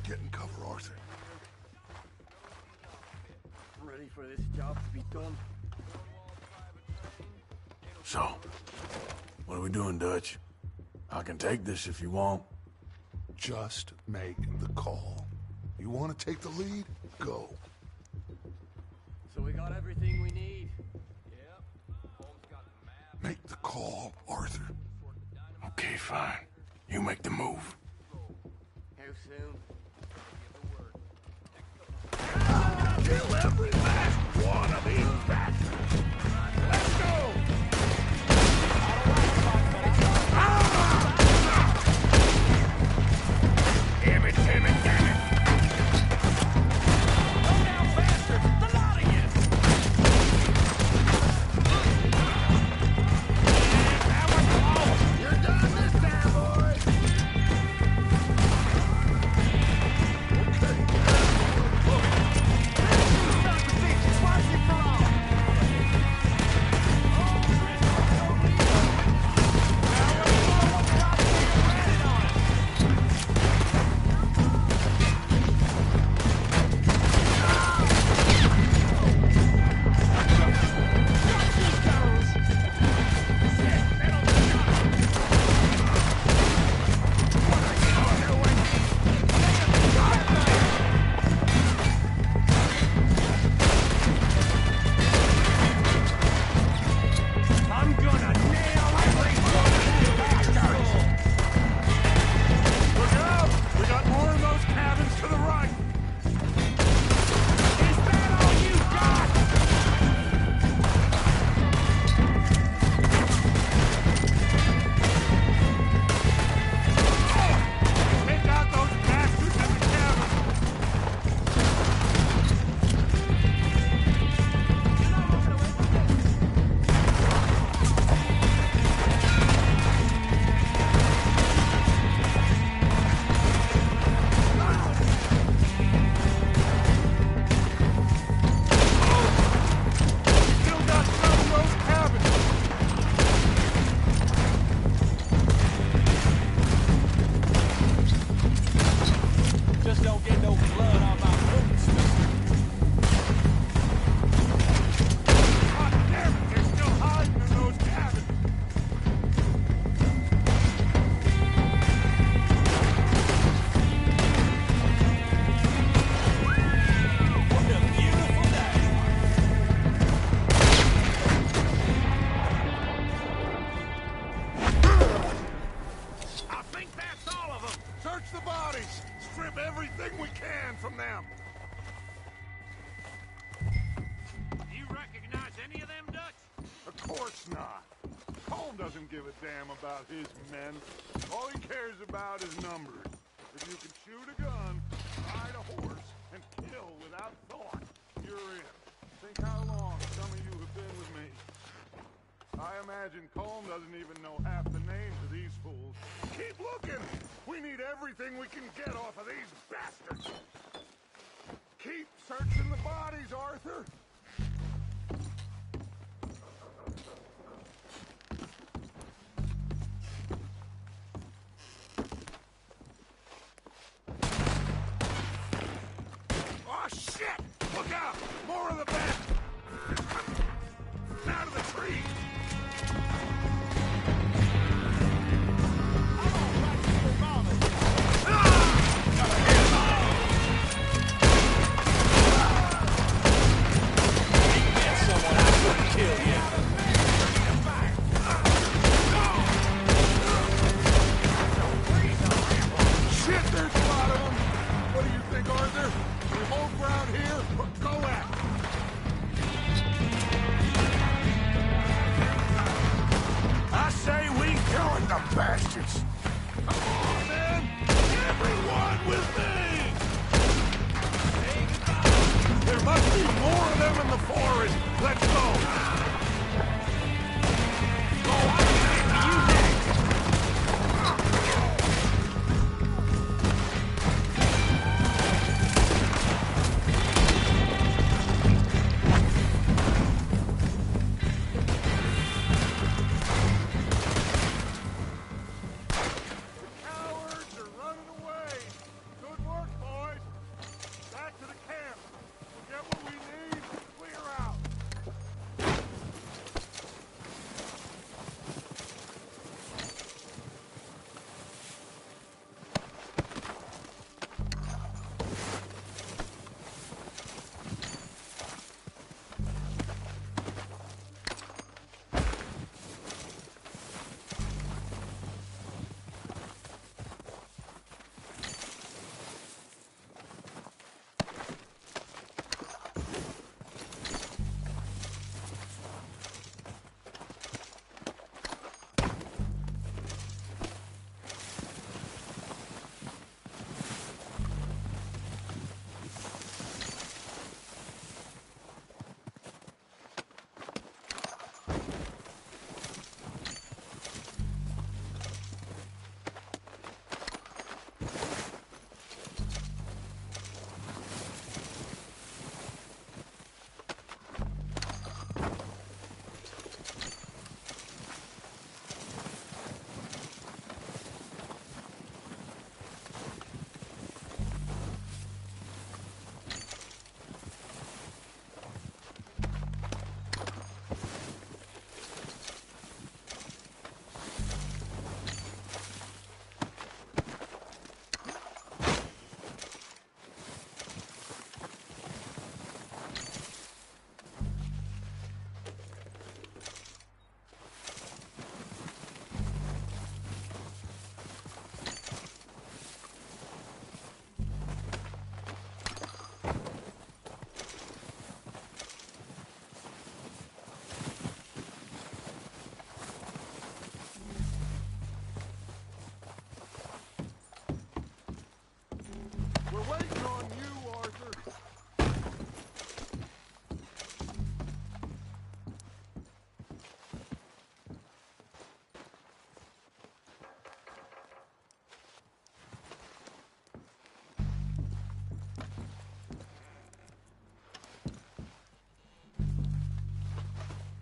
Get in cover, Arthur. Ready for this job to be done. So, what are we doing, Dutch? I can take this if you want. Just make the call. You want to take the lead? Go. So we got everything we need. Yep. Make the call, Arthur. Okay, fine. You make the move. How soon? doesn't give a damn about his men. All he cares about is numbers. If you can shoot a gun, ride a horse, and kill without thought, you're in. Think how long some of you have been with me. I imagine Colm doesn't even know half the names of these fools. Keep looking! We need everything we can get off of these bastards! Keep searching the bodies, Arthur! Oh, shit! Look out! More of the bastards! Out of the trees! Shit, there's a lot of them! What do you think, Arthur? We hold ground here or go at it? I say we killing the bastards! Come on, man! Everyone with me! There must be more of them in the forest! Let's go!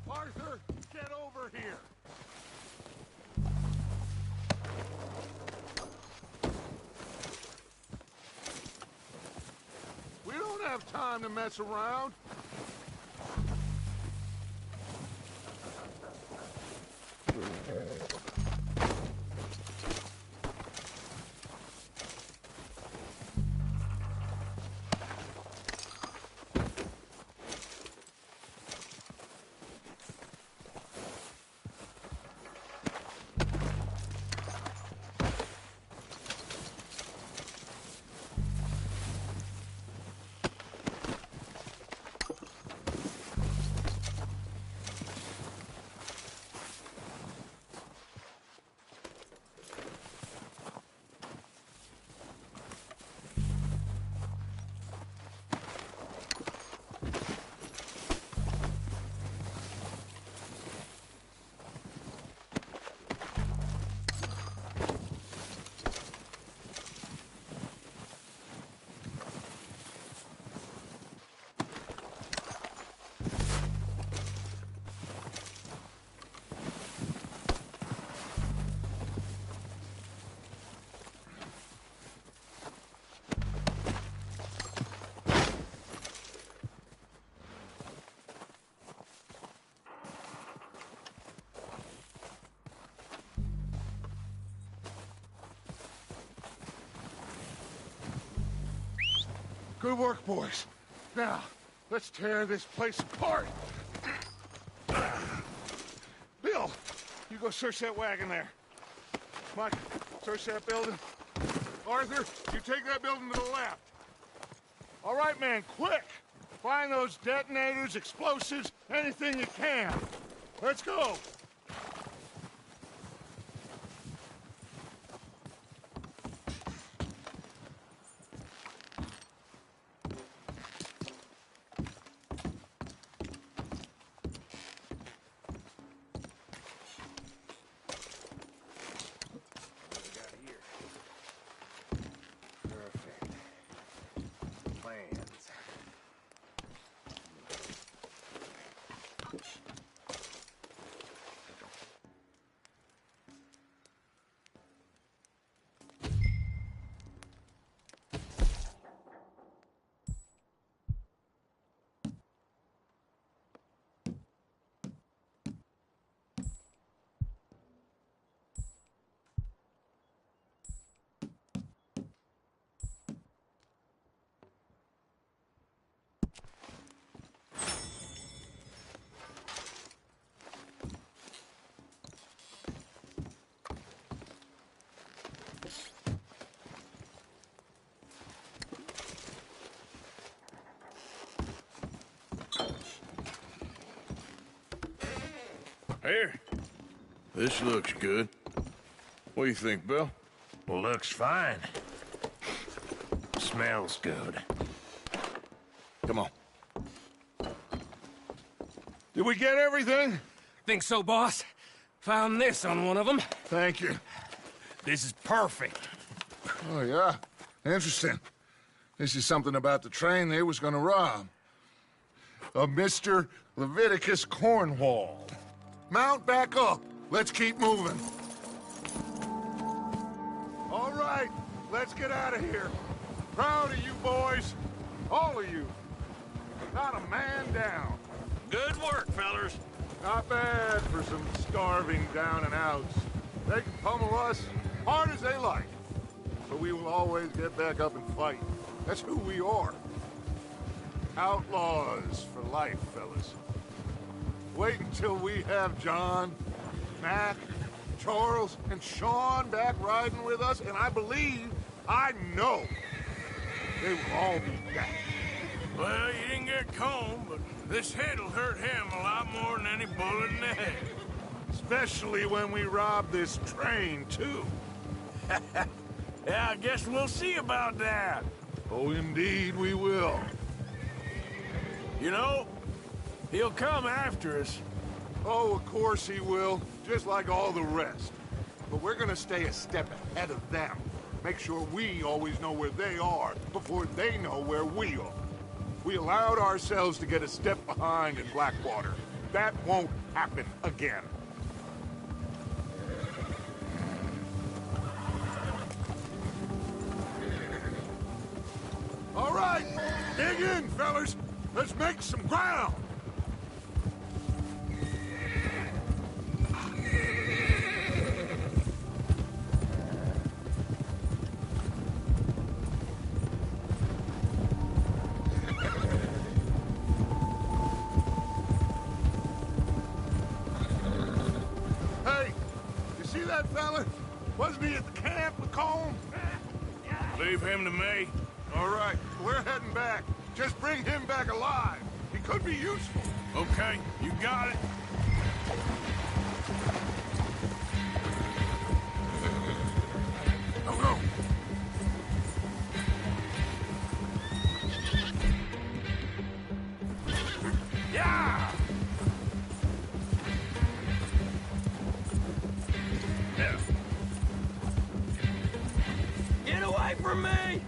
Arthur, get over here! We don't have time to mess around. Good work, boys. Now, let's tear this place apart. Bill, you go search that wagon there. Mike, search that building. Arthur, you take that building to the left. All right, man, quick! Find those detonators, explosives, anything you can. Let's go! Here. This looks good. What do you think, Bill? Looks fine. Smells good. Come on. Did we get everything? Think so, boss. Found this on one of them. Thank you. This is perfect. Oh, yeah? Interesting. This is something about the train they was gonna rob. Of Mr. Leviticus Cornwall. Mount back up. Let's keep moving. All right, let's get out of here. Proud of you boys. All of you. Not a man down. Good work, fellers. Not bad for some starving down and outs. They can pummel us hard as they like. But we will always get back up and fight. That's who we are. Outlaws for life, fellas. Wait until we have John, Mac, Charles, and Sean back riding with us, and I know, they will all be back. Well, you didn't get Combe, but this hit'll hurt him a lot more than any bullet in the head. Especially when we rob this train, too. Yeah, I guess we'll see about that. Oh, indeed we will. You know, he'll come after us. Oh, of course he will, just like all the rest. But we're gonna stay a step ahead of them. Make sure we always know where they are before they know where we are. We allowed ourselves to get a step behind in Blackwater. That won't happen again. All right, dig in, fellas. Let's make some ground. Hey, you see that fella? Wasn't he at the camp with Combe? Leave him to me. All right, we're heading back. Just bring him back alive. He could be useful. Okay, you got it. Oh, no. Yeah! Yeah. Get away from me!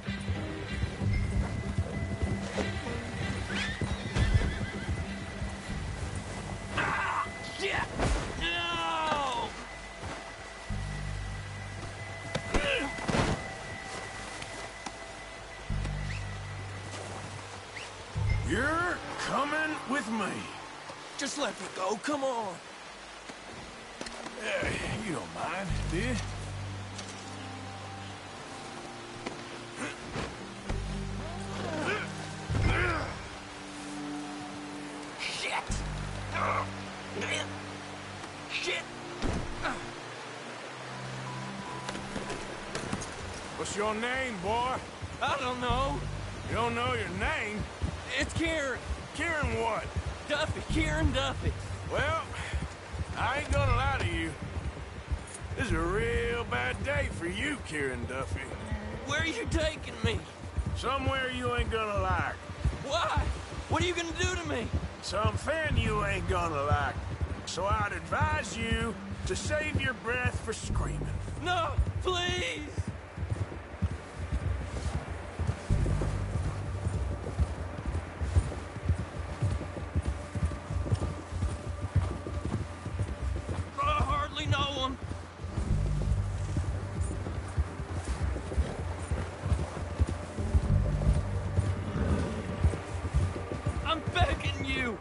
Ah! Shit! No! You're coming with me. Just let me go, come on. You don't mind, do you? Shit! What's your name, boy? I don't know. You don't know your name? It's Kieran. Kieran what? Duffy. Kieran Duffy. Well, I ain't gonna lie to you. This is a real bad day for you, Kieran Duffy. Where are you taking me? Somewhere you ain't gonna like. Why? What are you gonna do to me? Something you ain't gonna like. So I'd advise you to save your breath for screaming. No, please! I hardly know him. I'm begging you.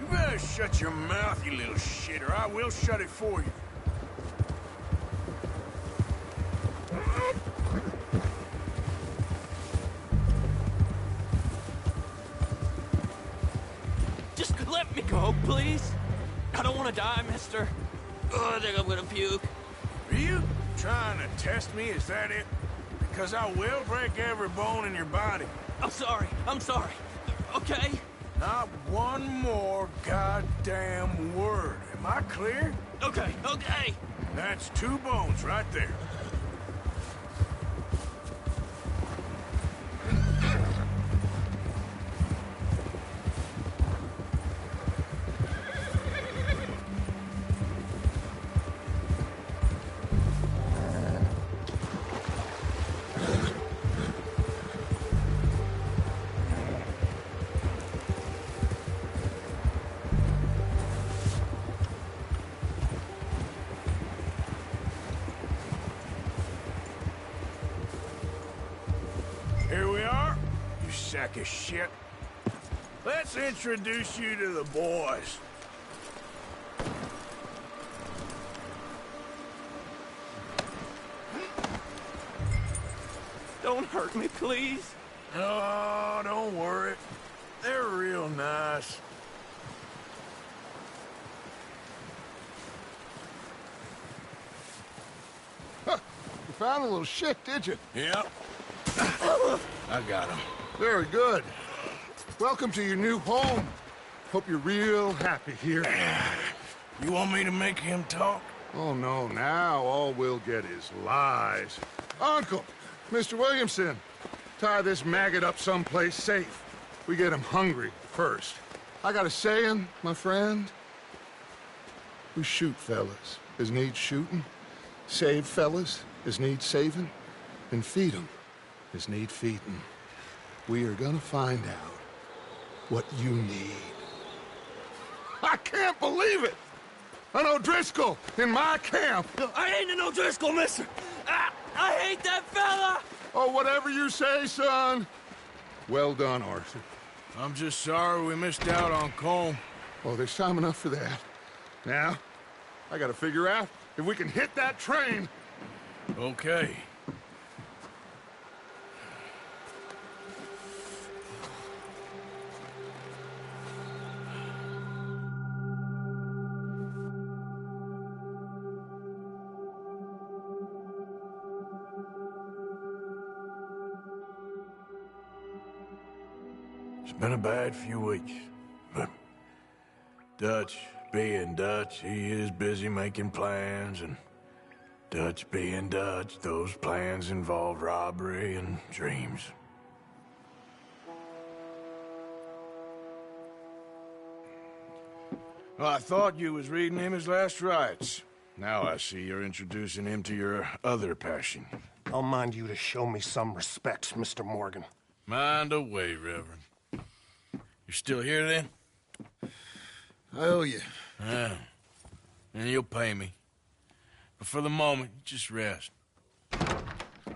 You better shut your mouth, you little shit, or I will shut it for you. Just let me go, please. I don't want to die, mister. Oh, I think I'm gonna puke. Are you trying to test me? Is that it? Because I will break every bone in your body. I'm sorry. I'm sorry. Okay? Not one more goddamn word. Am I clear? Okay, okay. That's 2 bones right there. Here we are, you sack of shit. Let's introduce you to the boys. Don't hurt me, please. Oh, don't worry. They're real nice. Huh. You found a little shit, did you? Yep. I got him. Very good. Welcome to your new home. Hope you're real happy here. You want me to make him talk? Oh, no. Now all we'll get is lies. Uncle, Mr. Williamson, tie this maggot up someplace safe. We get him hungry first. I got a saying, my friend. We shoot fellas as need shooting, save fellas as need saving, and feed 'em as need feeding. We are gonna find out what you need. I can't believe it! An O'Driscoll in my camp! I ain't an O'Driscoll, mister! I hate that fella! Oh, whatever you say, son. Well done, Arthur. I'm just sorry we missed out on Colm. Oh, there's time enough for that. Now, I gotta figure out if we can hit that train. Okay. It's been a bad few weeks, but Dutch being Dutch, he is busy making plans, and Dutch being Dutch, those plans involve robbery and dreams. Well, I thought you was reading him his last rites. Now I see you're introducing him to your other passion. I'll mind you to show me some respect, Mr. Morgan. Mind away, Reverend. You're still here, then? I owe you. Yeah. And you'll pay me. But for the moment, just rest.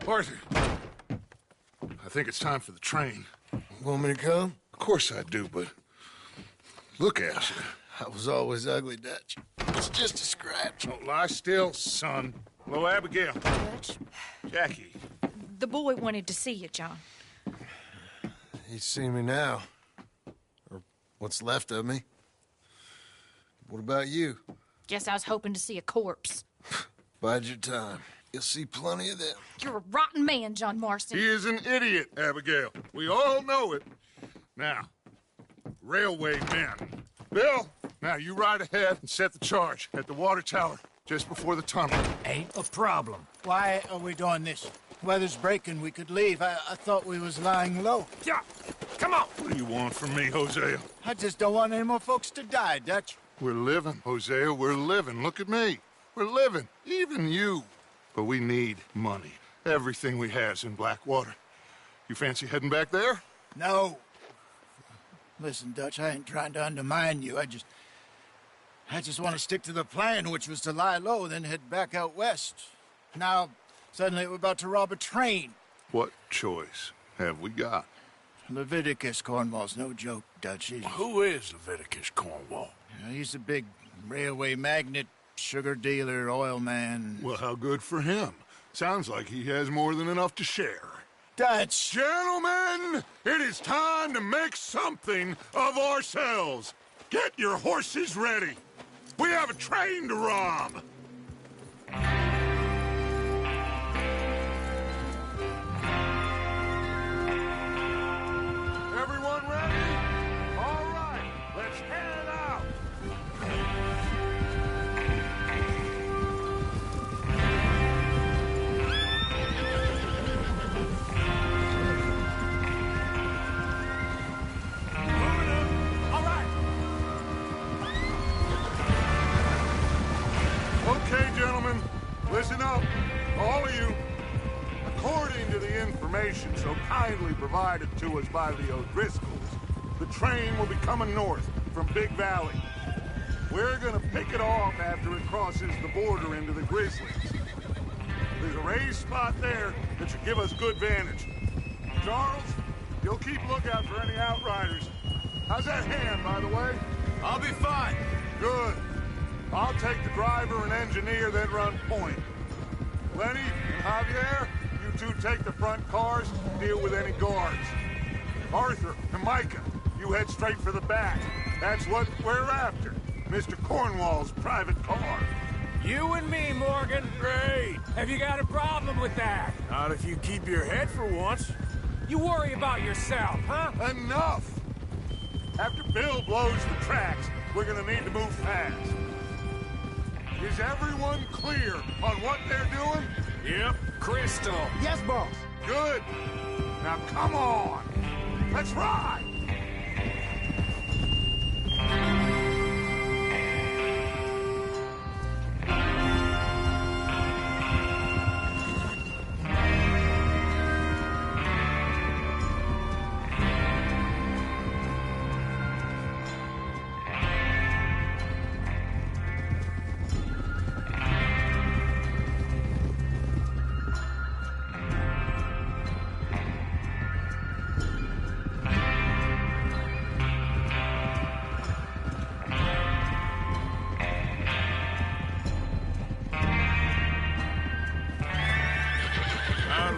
Arthur, I think it's time for the train. Want me to come? Of course I do, but look at you. I was always ugly, Dutch. It's just a scratch. Don't lie still, son. Hello, Abigail. Dutch, Jackie. the boy wanted to see you, John. He's seen me now. Or what's left of me. What about you? Guess I was hoping to see a corpse. Bide your time. You'll see plenty of them. You're a rotten man, John Marston. He is an idiot, Abigail. We all know it. Now, railway men. Bill, now you ride ahead and set the charge at the water tower just before the tunnel. Ain't a problem. Why are we doing this? Weather's breaking. We could leave. I thought we was lying low. Yeah, come on. What do you want from me, Hosea? I just don't want any more folks to die, Dutch. We're living, Hosea. We're living. Look at me. We're living. Even you. But we need money. Everything we has in Blackwater. You fancy heading back there? No. Listen, Dutch, I ain't trying to undermine you. I just want to stick to the plan, which was to lie low, then head back out west. Now, suddenly we're about to rob a train. What choice have we got? Leviticus Cornwall's no joke, Dutch. Who is Leviticus Cornwall? He's a big railway magnate, sugar dealer, oil man. Well, how good for him. Sounds like he has more than enough to share. Dutch! Gentlemen, it is time to make something of ourselves. Get your horses ready. We have a train to rob. Everyone ready? All right, let's head out. Okay, gentlemen, listen up, all of you. According to the information so kindly provided to us by the O'Driscolls, the train will be coming north from Big Valley. We're gonna pick it off after it crosses the border into the Grizzlies. There's a raised spot there that should give us good vantage. Charles, you'll keep lookout for any outriders. How's that hand, by the way? I'll be fine. Good. I'll take the driver and engineer, then run point. Lenny and Javier, you two take the front cars and deal with any guards. Arthur and Micah, you head straight for the back. That's what we're after. Mr. Cornwall's private car. You and me, Morgan. Great. Have you got a problem with that? Not if you keep your head for once. You worry about yourself, huh? Enough! After Bill blows the tracks, we're gonna need to move fast. Is everyone clear on what they're doing? Yep. Crystal. Yes, boss. Good. Now come on. Let's ride.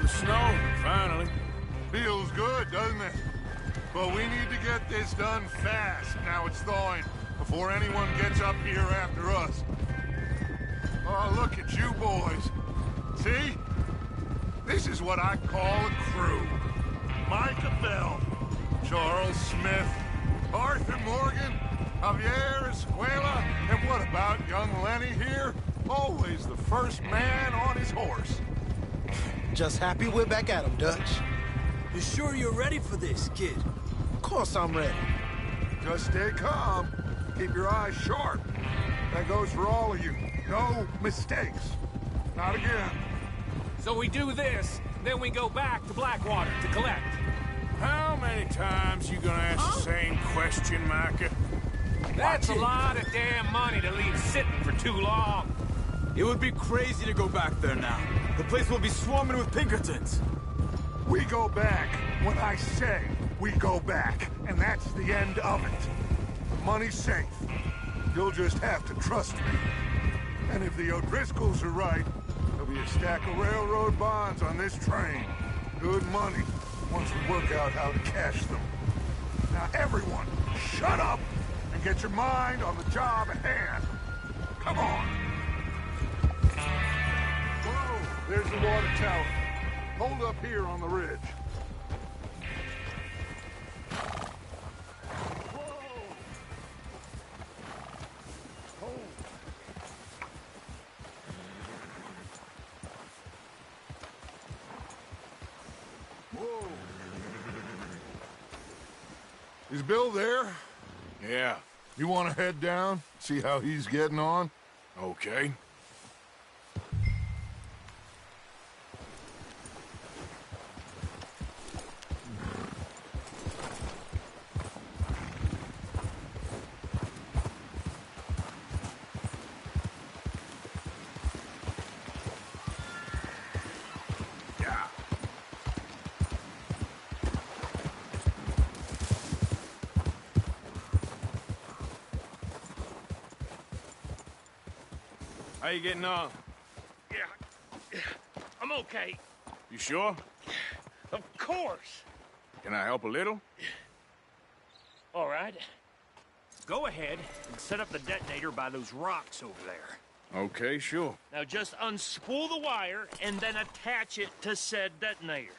Snow, finally. Feels good, doesn't it? But we need to get this done fast, now it's thawing, before anyone gets up here after us. Oh, look at you boys. See? This is what I call a crew. Micah Bell, Charles Smith, Arthur Morgan, Javier Escuela, and what about young Lenny here? Always the first man on his horse. Just happy we're back at 'em, Dutch. You sure you're ready for this, kid? Of course I'm ready. Just stay calm. Keep your eyes sharp. That goes for all of you. No mistakes. Not again. So we do this, then we go back to Blackwater to collect. How many times you gonna ask the same question, Micah? That's a lot of damn money to leave sitting for too long. It would be crazy to go back there now. The place will be swarming with Pinkertons. We go back when I say we go back, and that's the end of it. The money's safe. You'll just have to trust me. And if the O'Driscolls are right, there'll be a stack of railroad bonds on this train. Good money, once we work out how to cash them. Now everyone, shut up and get your mind on the job hand. Come on. Whoa, there's the water tower. Hold up here on the ridge. Whoa. Is Bill there? Yeah. You want to head down, see how he's getting on? Okay. How you getting on? Yeah, I'm okay. You sure? Of course. Can I help a little? All right. Go ahead and set up the detonator by those rocks over there. Okay, sure. Now just unspool the wire and then attach it to said detonator.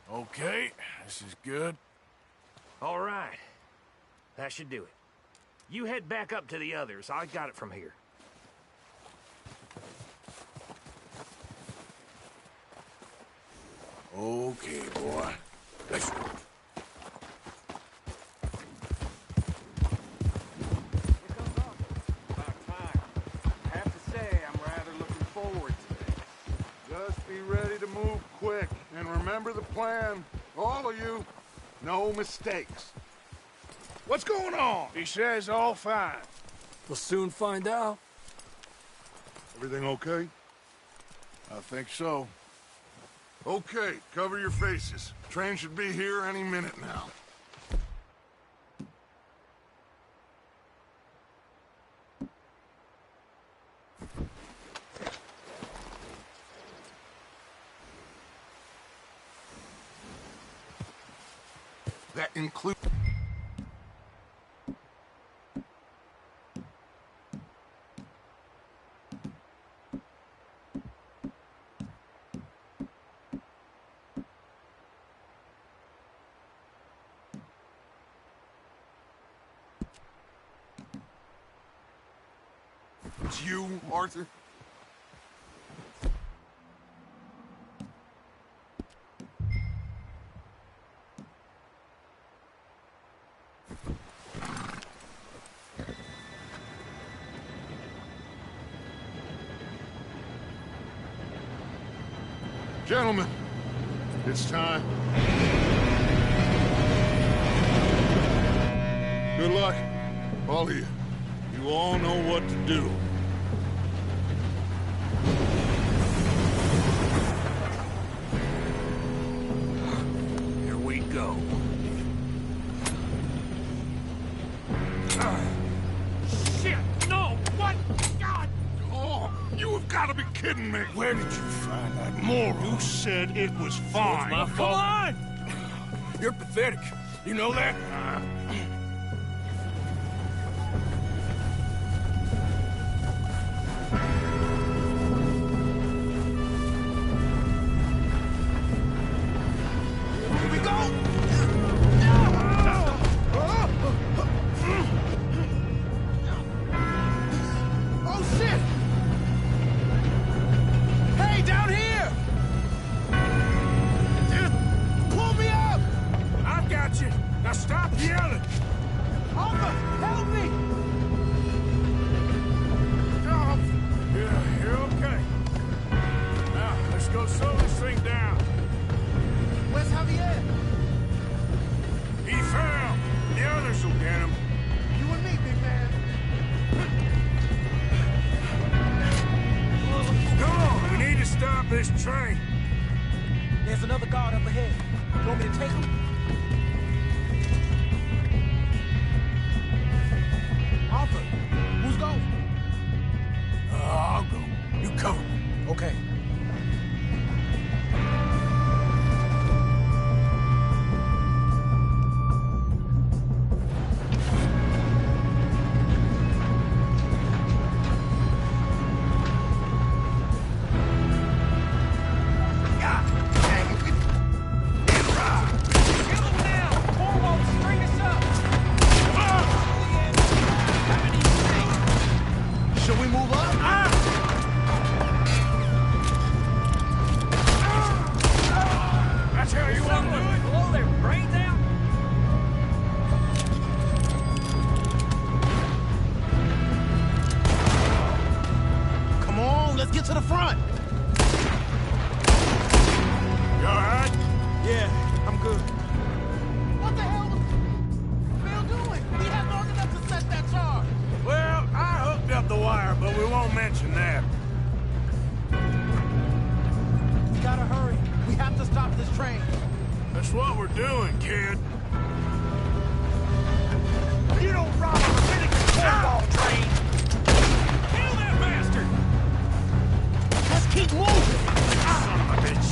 Okay, this is good. All right. That should do it. You head back up to the others. I got it from here. Okay, boy. Let's go. Just be ready to move quick, and remember the plan. All of you, no mistakes. What's going on? He says all fine. We'll soon find out. Everything okay? I think so. Okay, cover your faces. Train should be here any minute now. That includes... It's you, Arthur? Gentlemen, it's time. Good luck, all of you. You all know what to do. Here we go. Shit! No! What? God! Oh, you have got to be kidding me. Where did you find that moron? You said it was fine. My fault. Come on! You're pathetic. You know that? Here we go! Oh, shit! Hey, down here! Just pull me up! I've got you. Now stop yelling. train. There's another guard up ahead. You want me to take him? Arthur, who's going? I'll go. You cover me. Okay. Should we move up? That's how you want to do it? Blow their brains out? Come on, let's get to the front. You all right? Yeah, I'm good. What the hell was Bill doing? He had long enough to set that charge. Well, I hooked up the wire, but we won't mention that. We gotta hurry. We have to stop this train. That's what we're doing, kid. You don't rob a Rabbinic cornball train. Kill that bastard! Let's keep moving. Son of a bitch.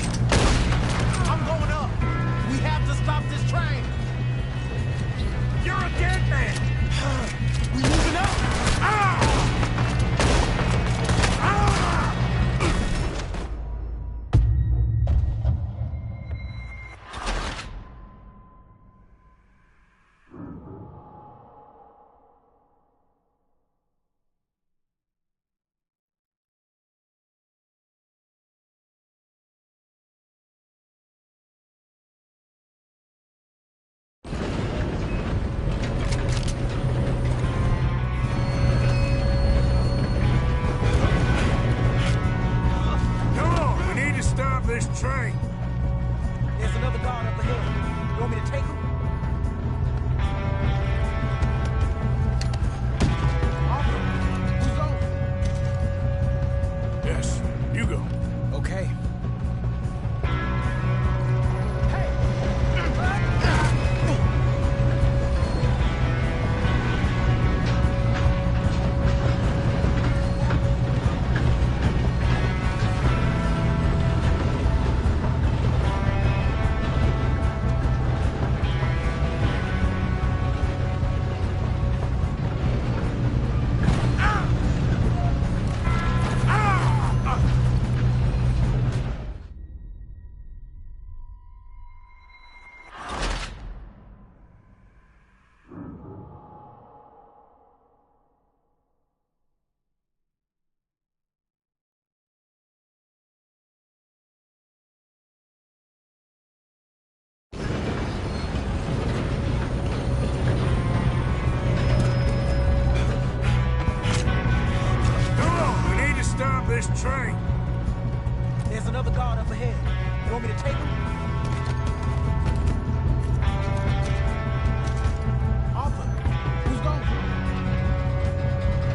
I'm going up. We have to stop this train. You're a dead man! We moving up. Come on, we need to stop this train. There's another guard up ahead. You want me to take him? Arthur, who's going? Yes, you go. Okay. Come on, we need to stop this train. There's another guard up ahead. You want me to take him? Arthur, who's going?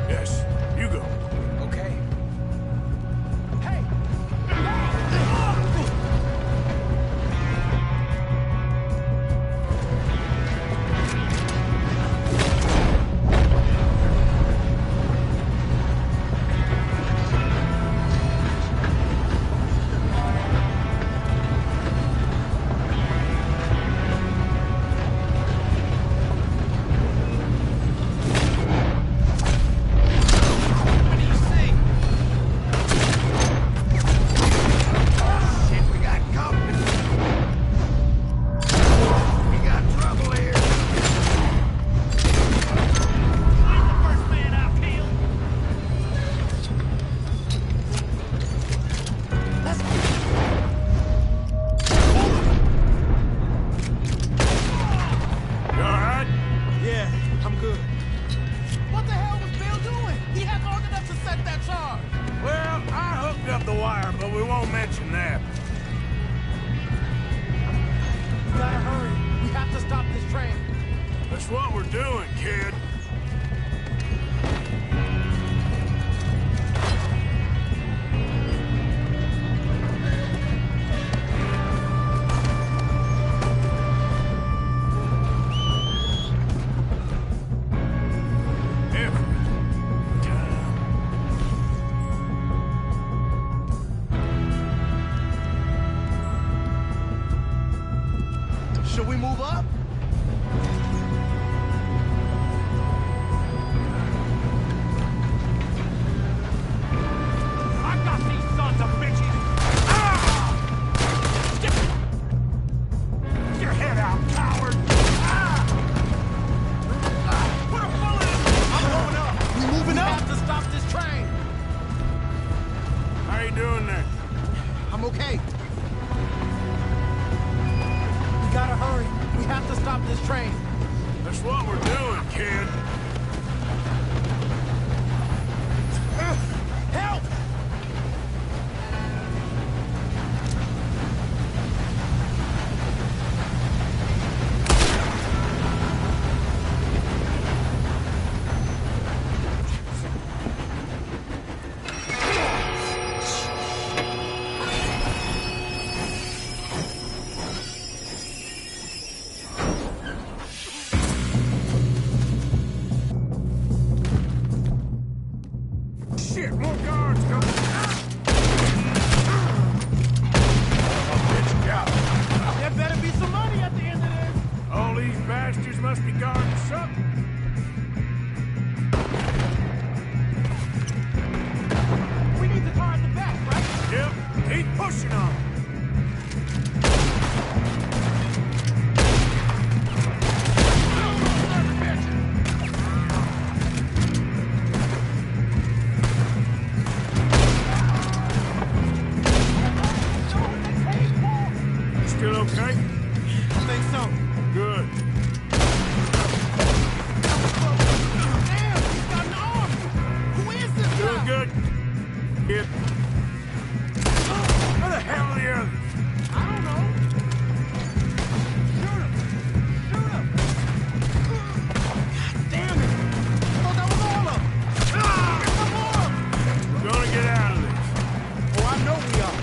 Yes, you go. Okay. Hey. You all right? Yeah, I'm good. What the hell was Bill doing? He had long enough to set that charge. Well, I hooked up the wire, but we won't mention that. We gotta hurry. We have to stop this train. That's what we're doing, kid. shit, more guards coming. There better be some money at the end of this. All these bastards must be guarding something. We need the car at the back, right? Yep, keep pushing on. Still okay? I think so. Good. Damn, he's got an arm. Who is this Doing guy? good. Kid. Where the hell are the others? I don't know. Shoot him. Shoot him. God damn it. I thought that was all of them. Come on. We're gonna get out of this. Oh, I know we are.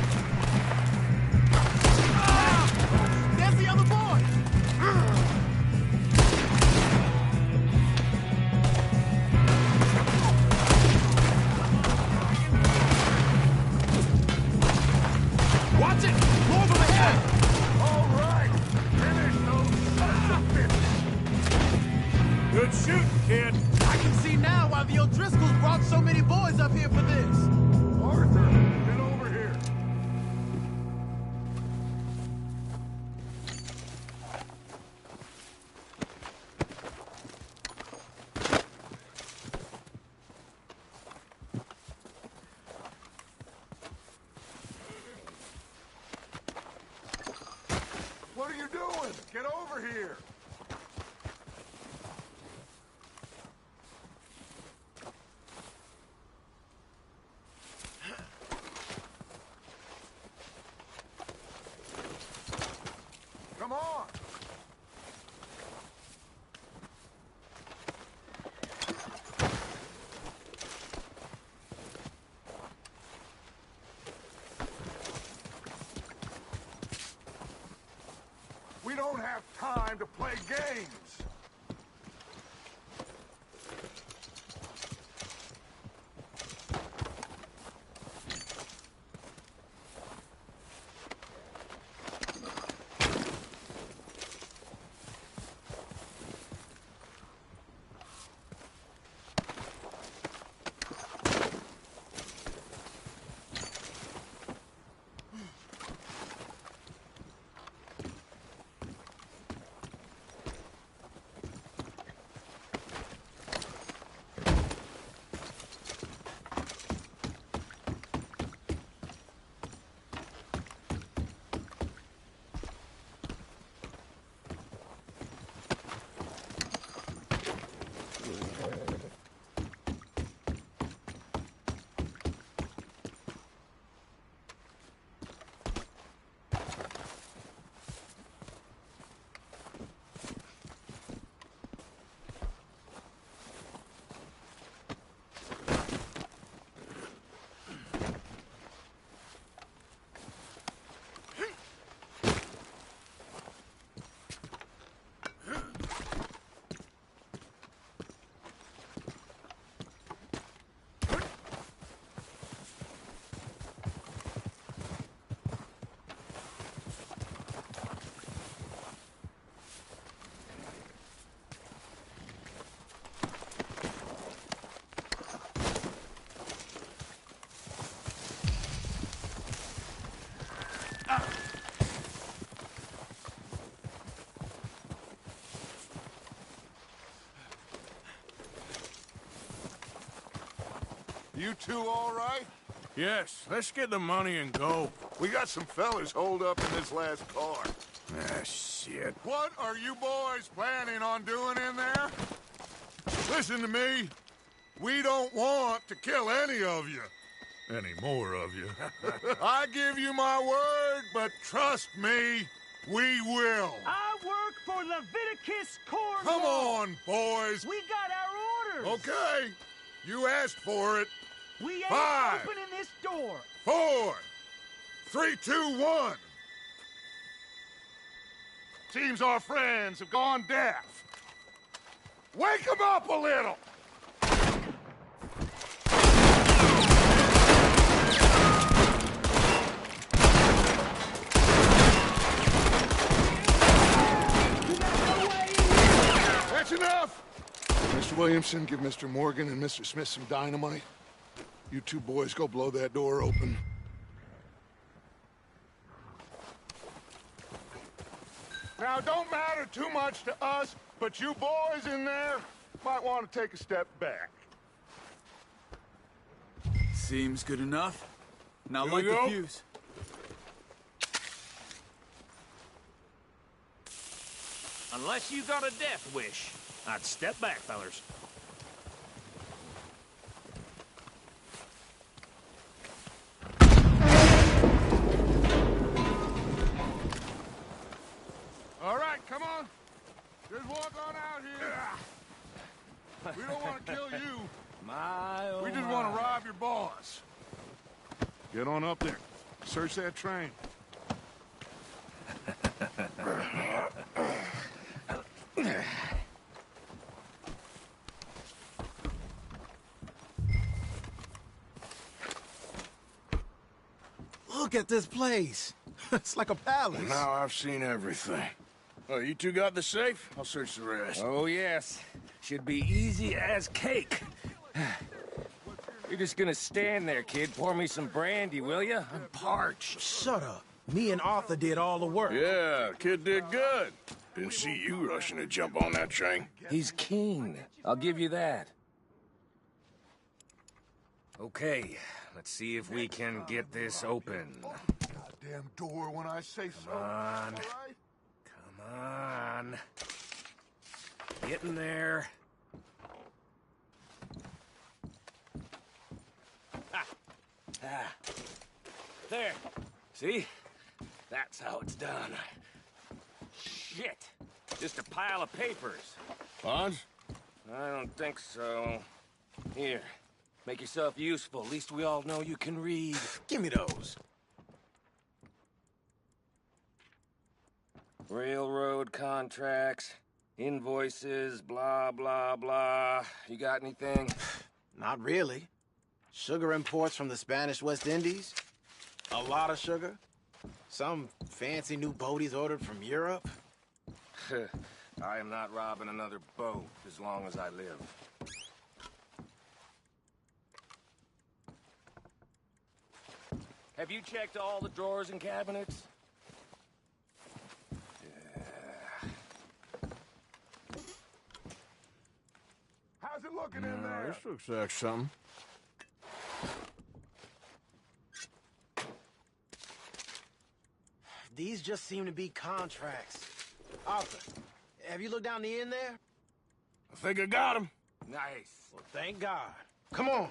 There's the other boy. Watch it! More of them ahead! All right. Finish those sons of bitches. Good shooting, kid. I can see now why the O'Driscolls brought so many boys up here for this. Arthur, get over here. What are you doing? Get over here. Come on. We don't have time to play games. You two all right? Yes, let's get the money and go. We got some fellas holed up in this last car. Ah, shit. What are you boys planning on doing in there? Listen to me. We don't want to kill any of you. Any more of you. I give you my word, but trust me, we will. I work for Leviticus Cornwall. Come on, boys. We got our orders. Okay. You asked for it. We ain't 5, opening this door. 4, 3, 2, 1. Seems our friends have gone deaf. Wake them up a little. Williamson give Mr. Morgan and Mr. Smith some dynamite. You two boys go blow that door open. Now, it don't matter too much to us, but you boys in there might want to take a step back. Seems good enough. Now Here light we the go. fuse. Unless you got a death wish, I'd step back, fellers. All right, come on. Just walk on out here. We don't want to kill you. We just want to rob your boss. Get on up there. Search that train. Look at this place. It's like a palace. Well, now I've seen everything. Oh, you two got the safe? I'll search the rest. Oh, yes. Should be easy as cake. You're just gonna stand there, kid. Pour me some brandy, will you? I'm parched. Shut up. Me and Arthur did all the work. Yeah, kid did good. Didn't see you rushing to jump on that train. He's keen. I'll give you that. Okay, let's see if we can get this open. Goddamn door when I say so. Come on. Come on. Get in there. Ah. There. See? That's how it's done. Shit. Just a pile of papers. Bonds? I don't think so. Here. Make yourself useful. At least we all know you can read. Give me those. Railroad contracts, invoices, blah, blah, blah. You got anything? Not really. Sugar imports from the Spanish West Indies. A lot of sugar. Some fancy new boat he's ordered from Europe. I am not robbing another boat as long as I live. Have you checked all the drawers and cabinets? How's it looking in there? This looks like something. These just seem to be contracts. Arthur, have you looked down the end there? I think I got him. Nice. Well, thank God. Come on.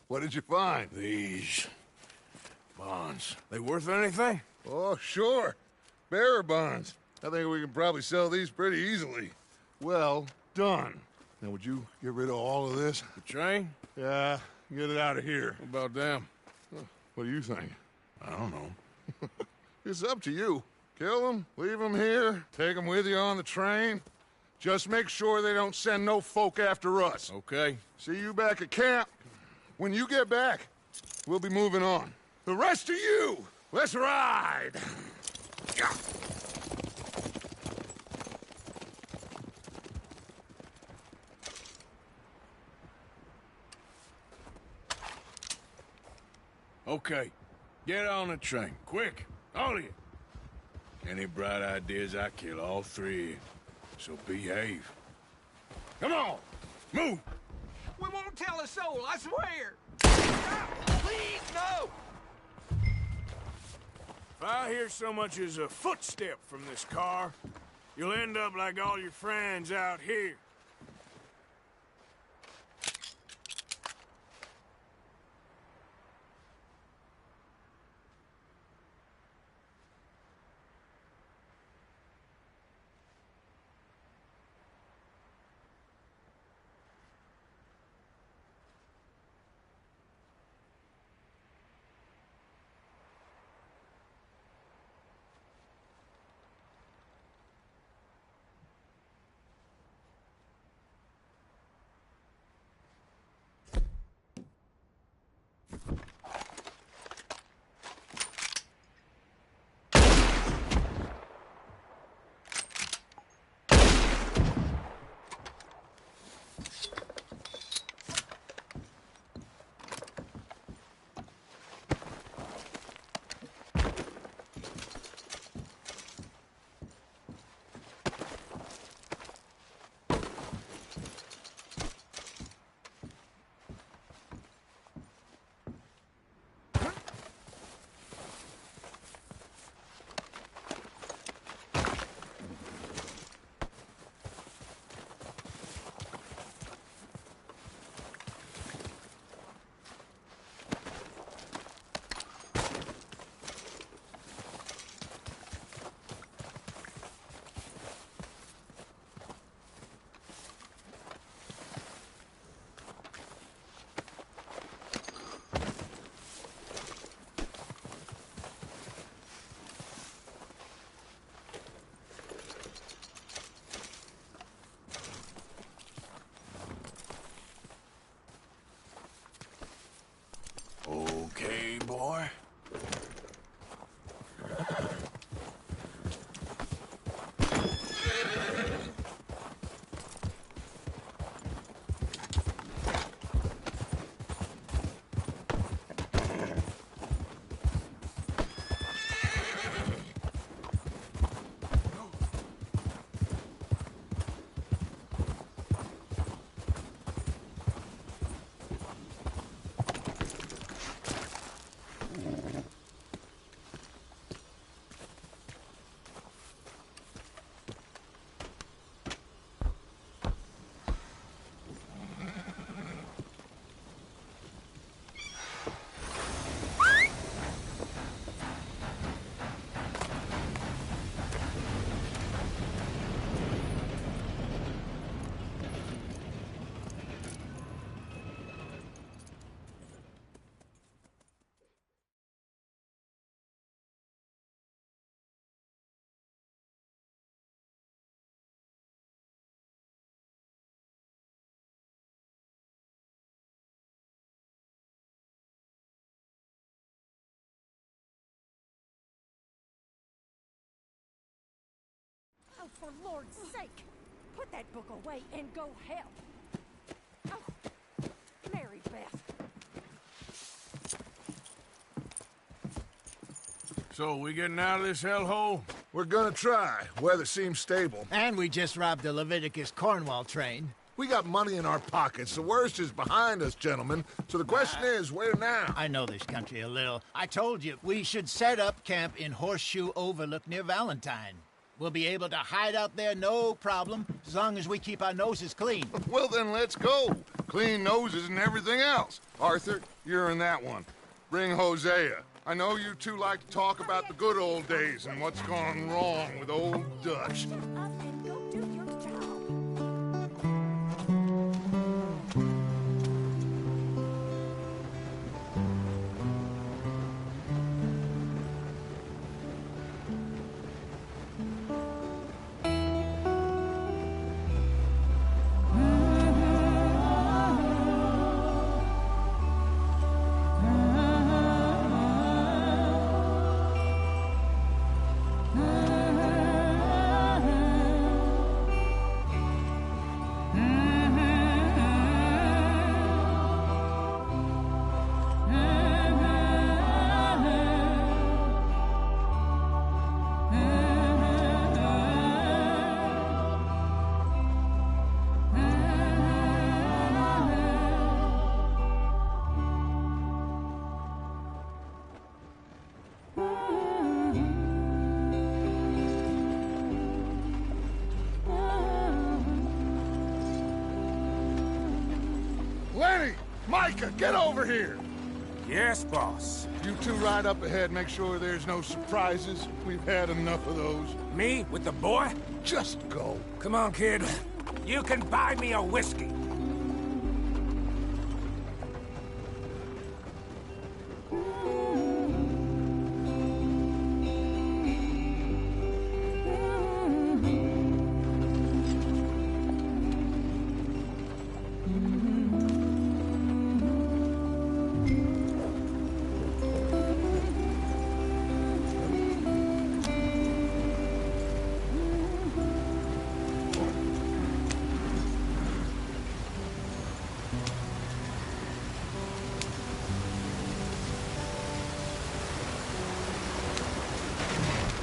What did you find? These bonds. They worth anything? Oh, sure. Bearer bonds. I think we can probably sell these pretty easily. Well done. Now, would you get rid of all of this? The train? Yeah, get it out of here. What about them? What do you think? I don't know. It's up to you. Kill them, leave them here, take them with you on the train. Just make sure they don't send no folk after us. Okay. See you back at camp. When you get back, we'll be moving on. The rest of you, let's ride! Yeah. Okay. Get on the train. Quick. All of you. Any bright ideas, I kill all three of you. So behave. Come on! Move! We won't tell a soul, I swear! Please, no! If I hear so much as a footstep from this car, you'll end up like all your friends out here. for Lord's sake! Put that book away and go help. Oh, Mary Beth. So, we getting out of this hellhole? We're gonna try. Weather seems stable. And we just robbed the Leviticus Cornwall train. We got money in our pockets. The worst is behind us, gentlemen. So the question is, where now? I know this country a little. I told you, we should set up camp in Horseshoe Overlook near Valentine. We'll be able to hide out there, no problem, as long as we keep our noses clean. Well, then let's go. Clean noses and everything else. Arthur, you're in that one. Bring Hosea. I know you two like to talk about the good old days and what's gone wrong with old Dutch. Lenny! Micah, get over here! Yes, boss. You two ride up ahead, make sure there's no surprises. We've had enough of those. Me? With the boy? Just go. Come on, kid. You can buy me a whiskey.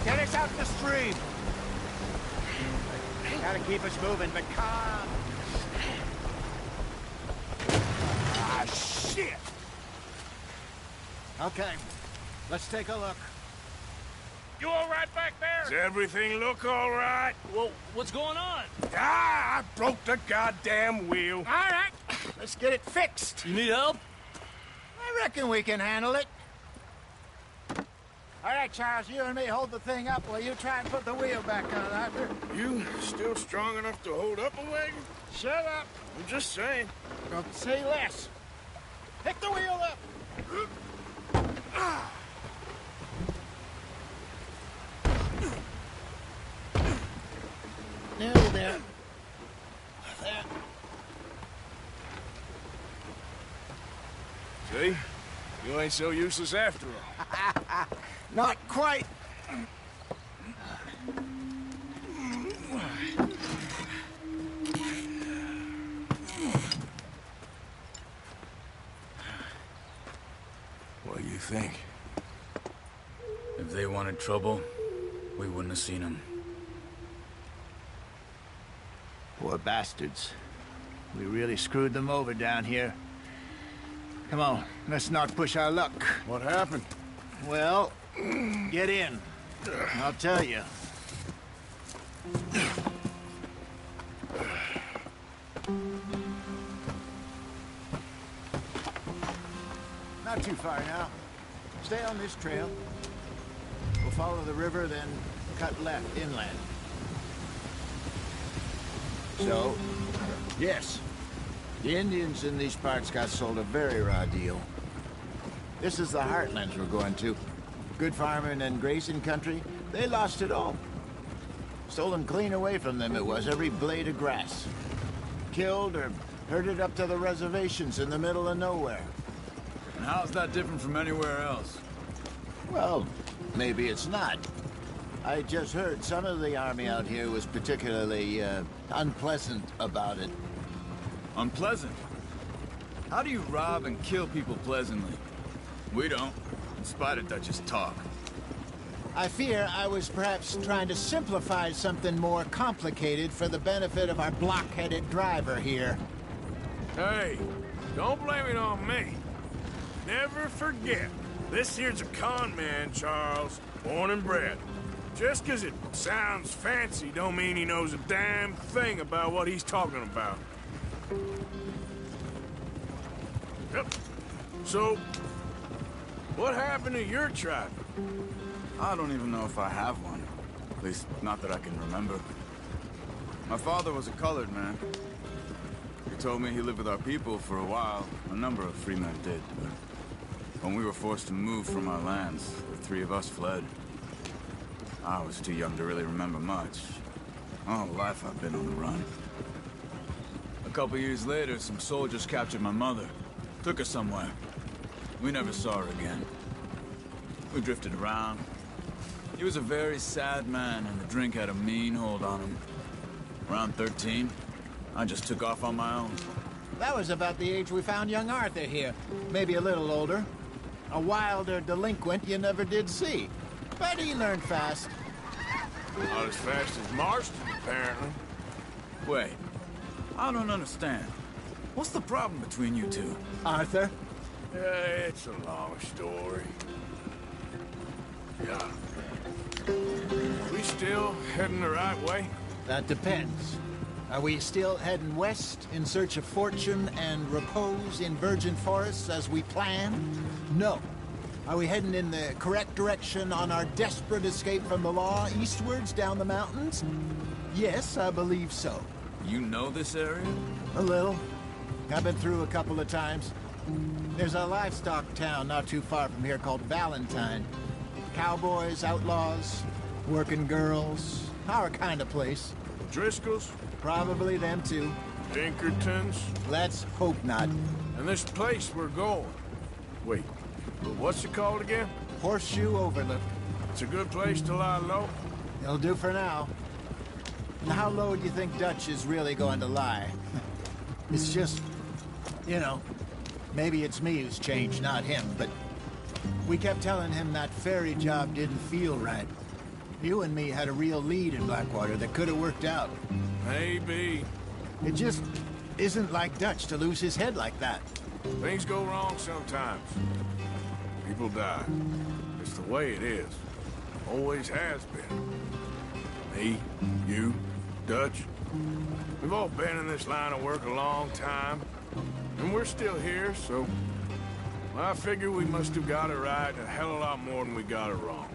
Get us out the stream. Gotta keep us moving, but calm. Ah, shit! Okay, let's take a look. You all right back there? Does everything look all right? Well, what's going on? Ah, I broke the goddamn wheel. All right, let's get it fixed. You need help? I reckon we can handle it. All right, Charles, you and me hold the thing up while you try and put the wheel back on, Arthur. You still strong enough to hold up a wagon? Shut up. I'm just saying. Don't say less. Pick the wheel up. Nearly there. There. See? You ain't so useless after all. Not quite. What do you think? If they wanted trouble, we wouldn't have seen them. Poor bastards. We really screwed them over down here. Come on, let's not push our luck. What happened? Well, get in. I'll tell you. Not too far now. Stay on this trail. We'll follow the river, then cut left inland. So, yes, the Indians in these parts got sold a very raw deal. This is the heartlands we're going to. Good farming and grazing country, they lost it all. Stolen clean away from them it was, every blade of grass. Killed or herded up to the reservations in the middle of nowhere. And how's that different from anywhere else? Well, maybe it's not. I just heard some of the army out here was particularly unpleasant about it. Unpleasant? How do you rob and kill people pleasantly? We don't, in spite of Dutch's talk. I fear I was perhaps trying to simplify something more complicated for the benefit of our block-headed driver here. Hey, don't blame it on me. Never forget, this here's a con man, Charles, born and bred. Just 'cause it sounds fancy don't mean he knows a damn thing about what he's talking about. Yep. So, what happened to your tribe? I don't even know if I have one. At least, not that I can remember. My father was a colored man. He told me he lived with our people for a while. A number of free men did, but when we were forced to move from our lands, the three of us fled. I was too young to really remember much. All life I've been on the run. A couple years later, some soldiers captured my mother. Took her somewhere. We never saw her again. We drifted around. He was a very sad man, and the drink had a mean hold on him. Around 13, I just took off on my own. That was about the age we found young Arthur here. Maybe a little older. A wilder delinquent you never did see. But he learned fast. Not as fast as Marston, apparently. Wait, I don't understand. What's the problem between you two? Arthur? It's a long story. Yeah. We still heading the right way? That depends. Are we still heading west in search of fortune and repose in virgin forests as we planned? No. Are we heading in the correct direction on our desperate escape from the law eastwards down the mountains? Yes, I believe so. You know this area? A little. I've been through a couple of times. There's a livestock town not too far from here called Valentine. Cowboys, outlaws, working girls, our kind of place. Driscolls? Probably them too. Pinkertons? Let's hope not. And this place we're going. Wait, what's it called again? Horseshoe Overlook. It's a good place to lie low? It'll do for now. And how low do you think Dutch is really going to lie? It's just, you know, maybe it's me who's changed, not him, but we kept telling him that ferry job didn't feel right. You and me had a real lead in Blackwater that could have worked out. Maybe. It just isn't like Dutch to lose his head like that. Things go wrong sometimes. People die. It's the way it is. Always has been. Me, you, Dutch. We've all been in this line of work a long time. And we're still here, so... well, I figure we must have got it right a hell of a lot more than we got it wrong.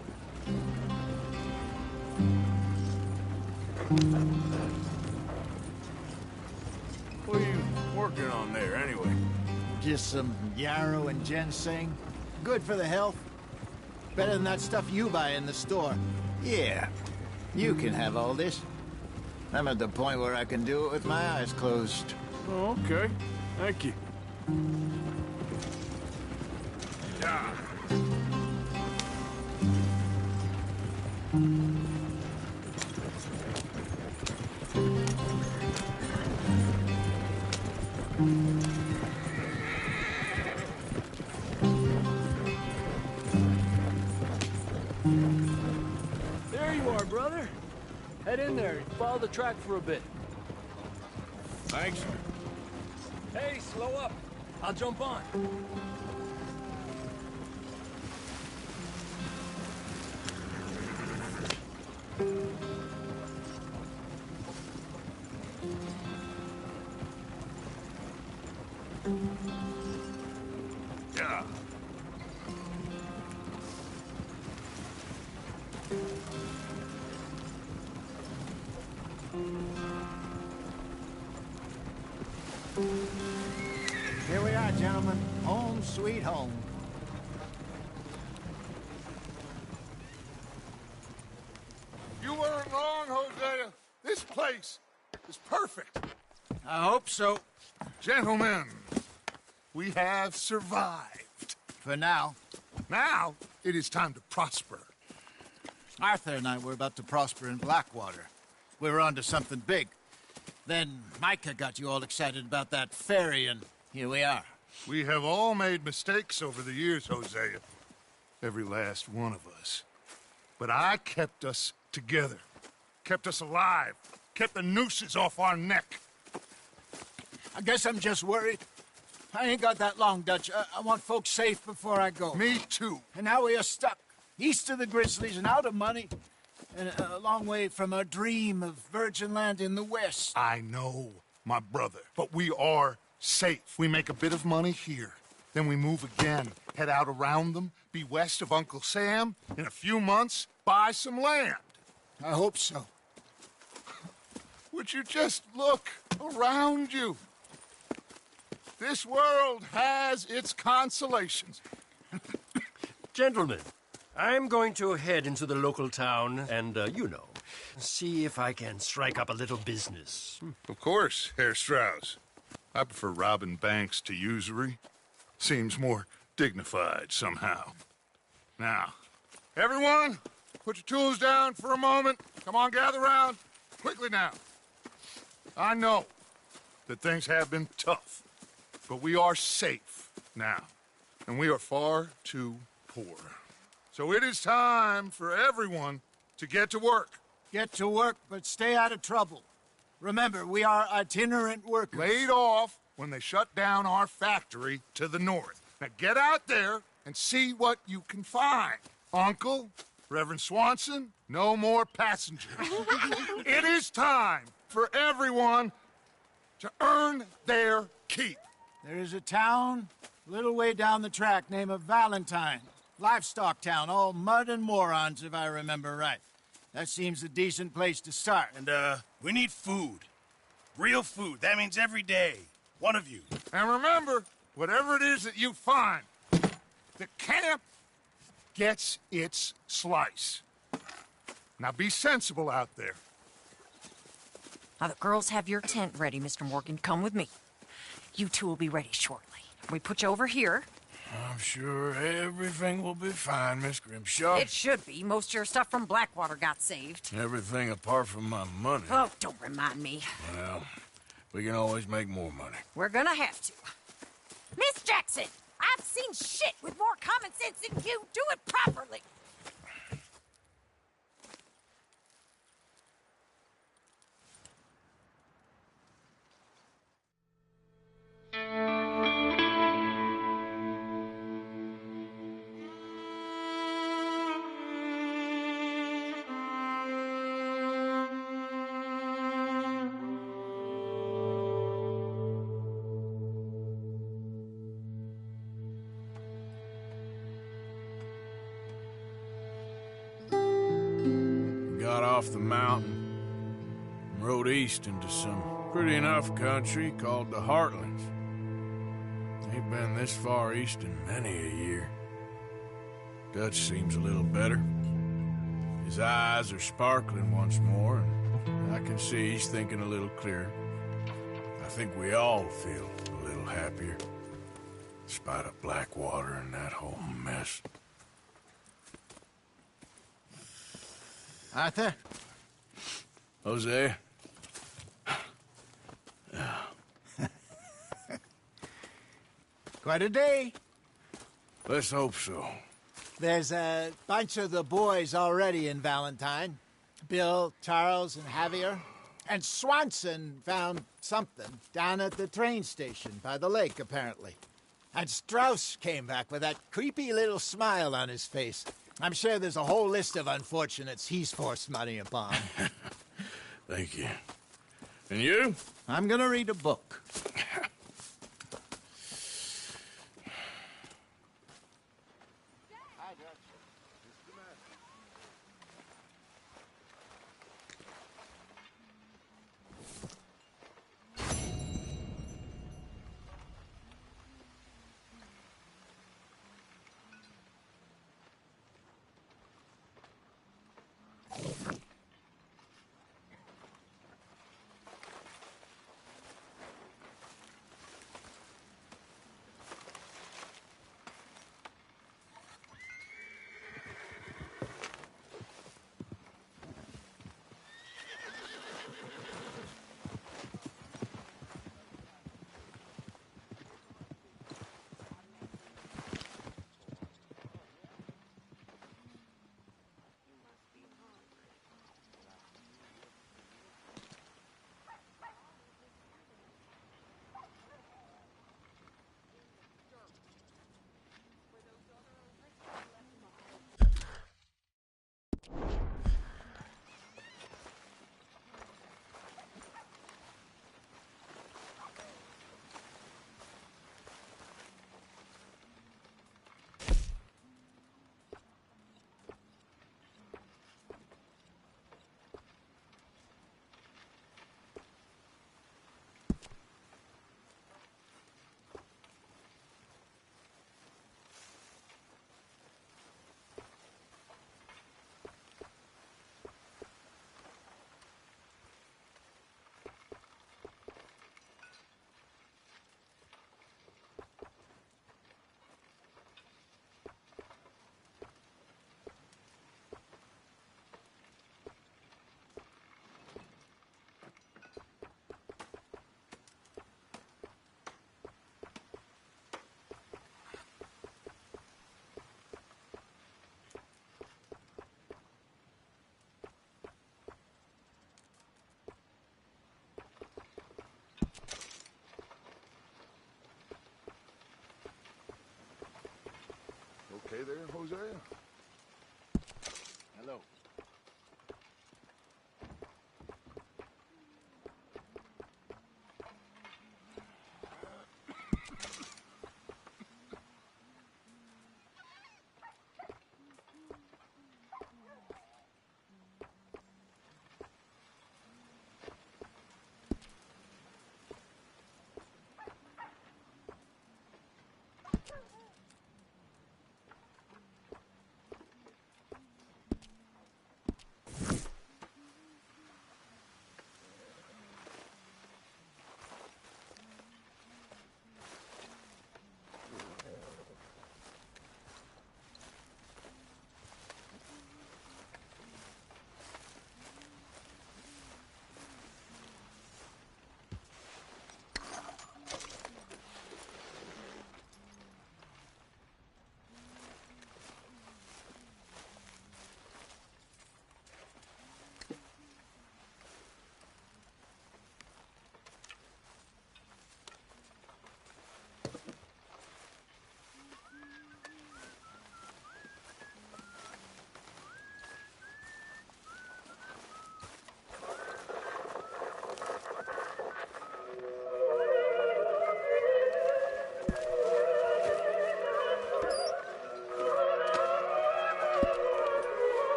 What are you working on there, anyway? Just some yarrow and ginseng. Good for the health. Better than that stuff you buy in the store. Yeah, you can have all this. I'm at the point where I can do it with my eyes closed. Oh, okay. Thank you. Yeah. There you are, brother. Head in there and follow the track for a bit. Thanks. Hey, slow up. I'll jump on. Yeah. Here we are, gentlemen. Home sweet home. You weren't wrong, Hosea. This place is perfect. I hope so. Gentlemen, we have survived. For now. Now, it is time to prosper. Arthur and I were about to prosper in Blackwater. We were onto something big. Then Micah got you all excited about that ferry, and here we are. We have all made mistakes over the years, Hosea. Every last one of us. But I kept us together. Kept us alive. Kept the nooses off our neck. I guess I'm just worried. I ain't got that long, Dutch. I want folks safe before I go. Me too. And now we are stuck. East of the Grizzlies and out of money. And a long way from our dream of virgin land in the west. I know, my brother. But we are safe. We make a bit of money here. Then we move again. Head out around them. Be west of Uncle Sam. In a few months, buy some land. I hope so. Would you just look around you? This world has its consolations. Gentlemen, I'm going to head into the local town and, see if I can strike up a little business. Of course, Herr Strauss. I prefer robbing banks to usury. Seems more dignified somehow. Now, everyone, put your tools down for a moment. Come on, gather round. Quickly now. I know that things have been tough, but we are safe now, and we are far too poor. So it is time for everyone to get to work. Get to work, but stay out of trouble. Remember, we are itinerant workers. Laid off when they shut down our factory to the north. Now get out there and see what you can find. Uncle, Reverend Swanson, no more passengers. It is time for everyone to earn their keep. There is a town a little way down the track named Valentine. Livestock town, all mud and morons, if I remember right. That seems a decent place to start. And, we need food. Real food. That means every day. One of you. And remember, whatever it is that you find, the camp gets its slice. Now be sensible out there. Now, the girls have your tent ready, Mr. Morgan. Come with me. You two will be ready shortly. We put you over here. I'm sure everything will be fine, Miss Grimshaw. It should be. Most of your stuff from Blackwater got saved. Everything apart from my money. Oh, don't remind me. Well, we can always make more money. We're gonna have to. Miss Jackson, I've seen shit with more common sense than you. Do it properly. Got off the mountain and rode east into some pretty enough country called the Heartlands. Ain't been this far east in many a year. Dutch seems a little better. His eyes are sparkling once more, and I can see he's thinking a little clearer. I think we all feel a little happier, in spite of Blackwater and that whole mess. Arthur? Jose? Quite a day. Let's hope so. There's a bunch of the boys already in Valentine. Bill, Charles, and Javier. And Swanson found something down at the train station by the lake, apparently. And Strauss came back with that creepy little smile on his face. I'm sure there's a whole list of unfortunates he's forced money upon. Thank you. And you? I'm gonna read a book. Hey there, Jose. Hello.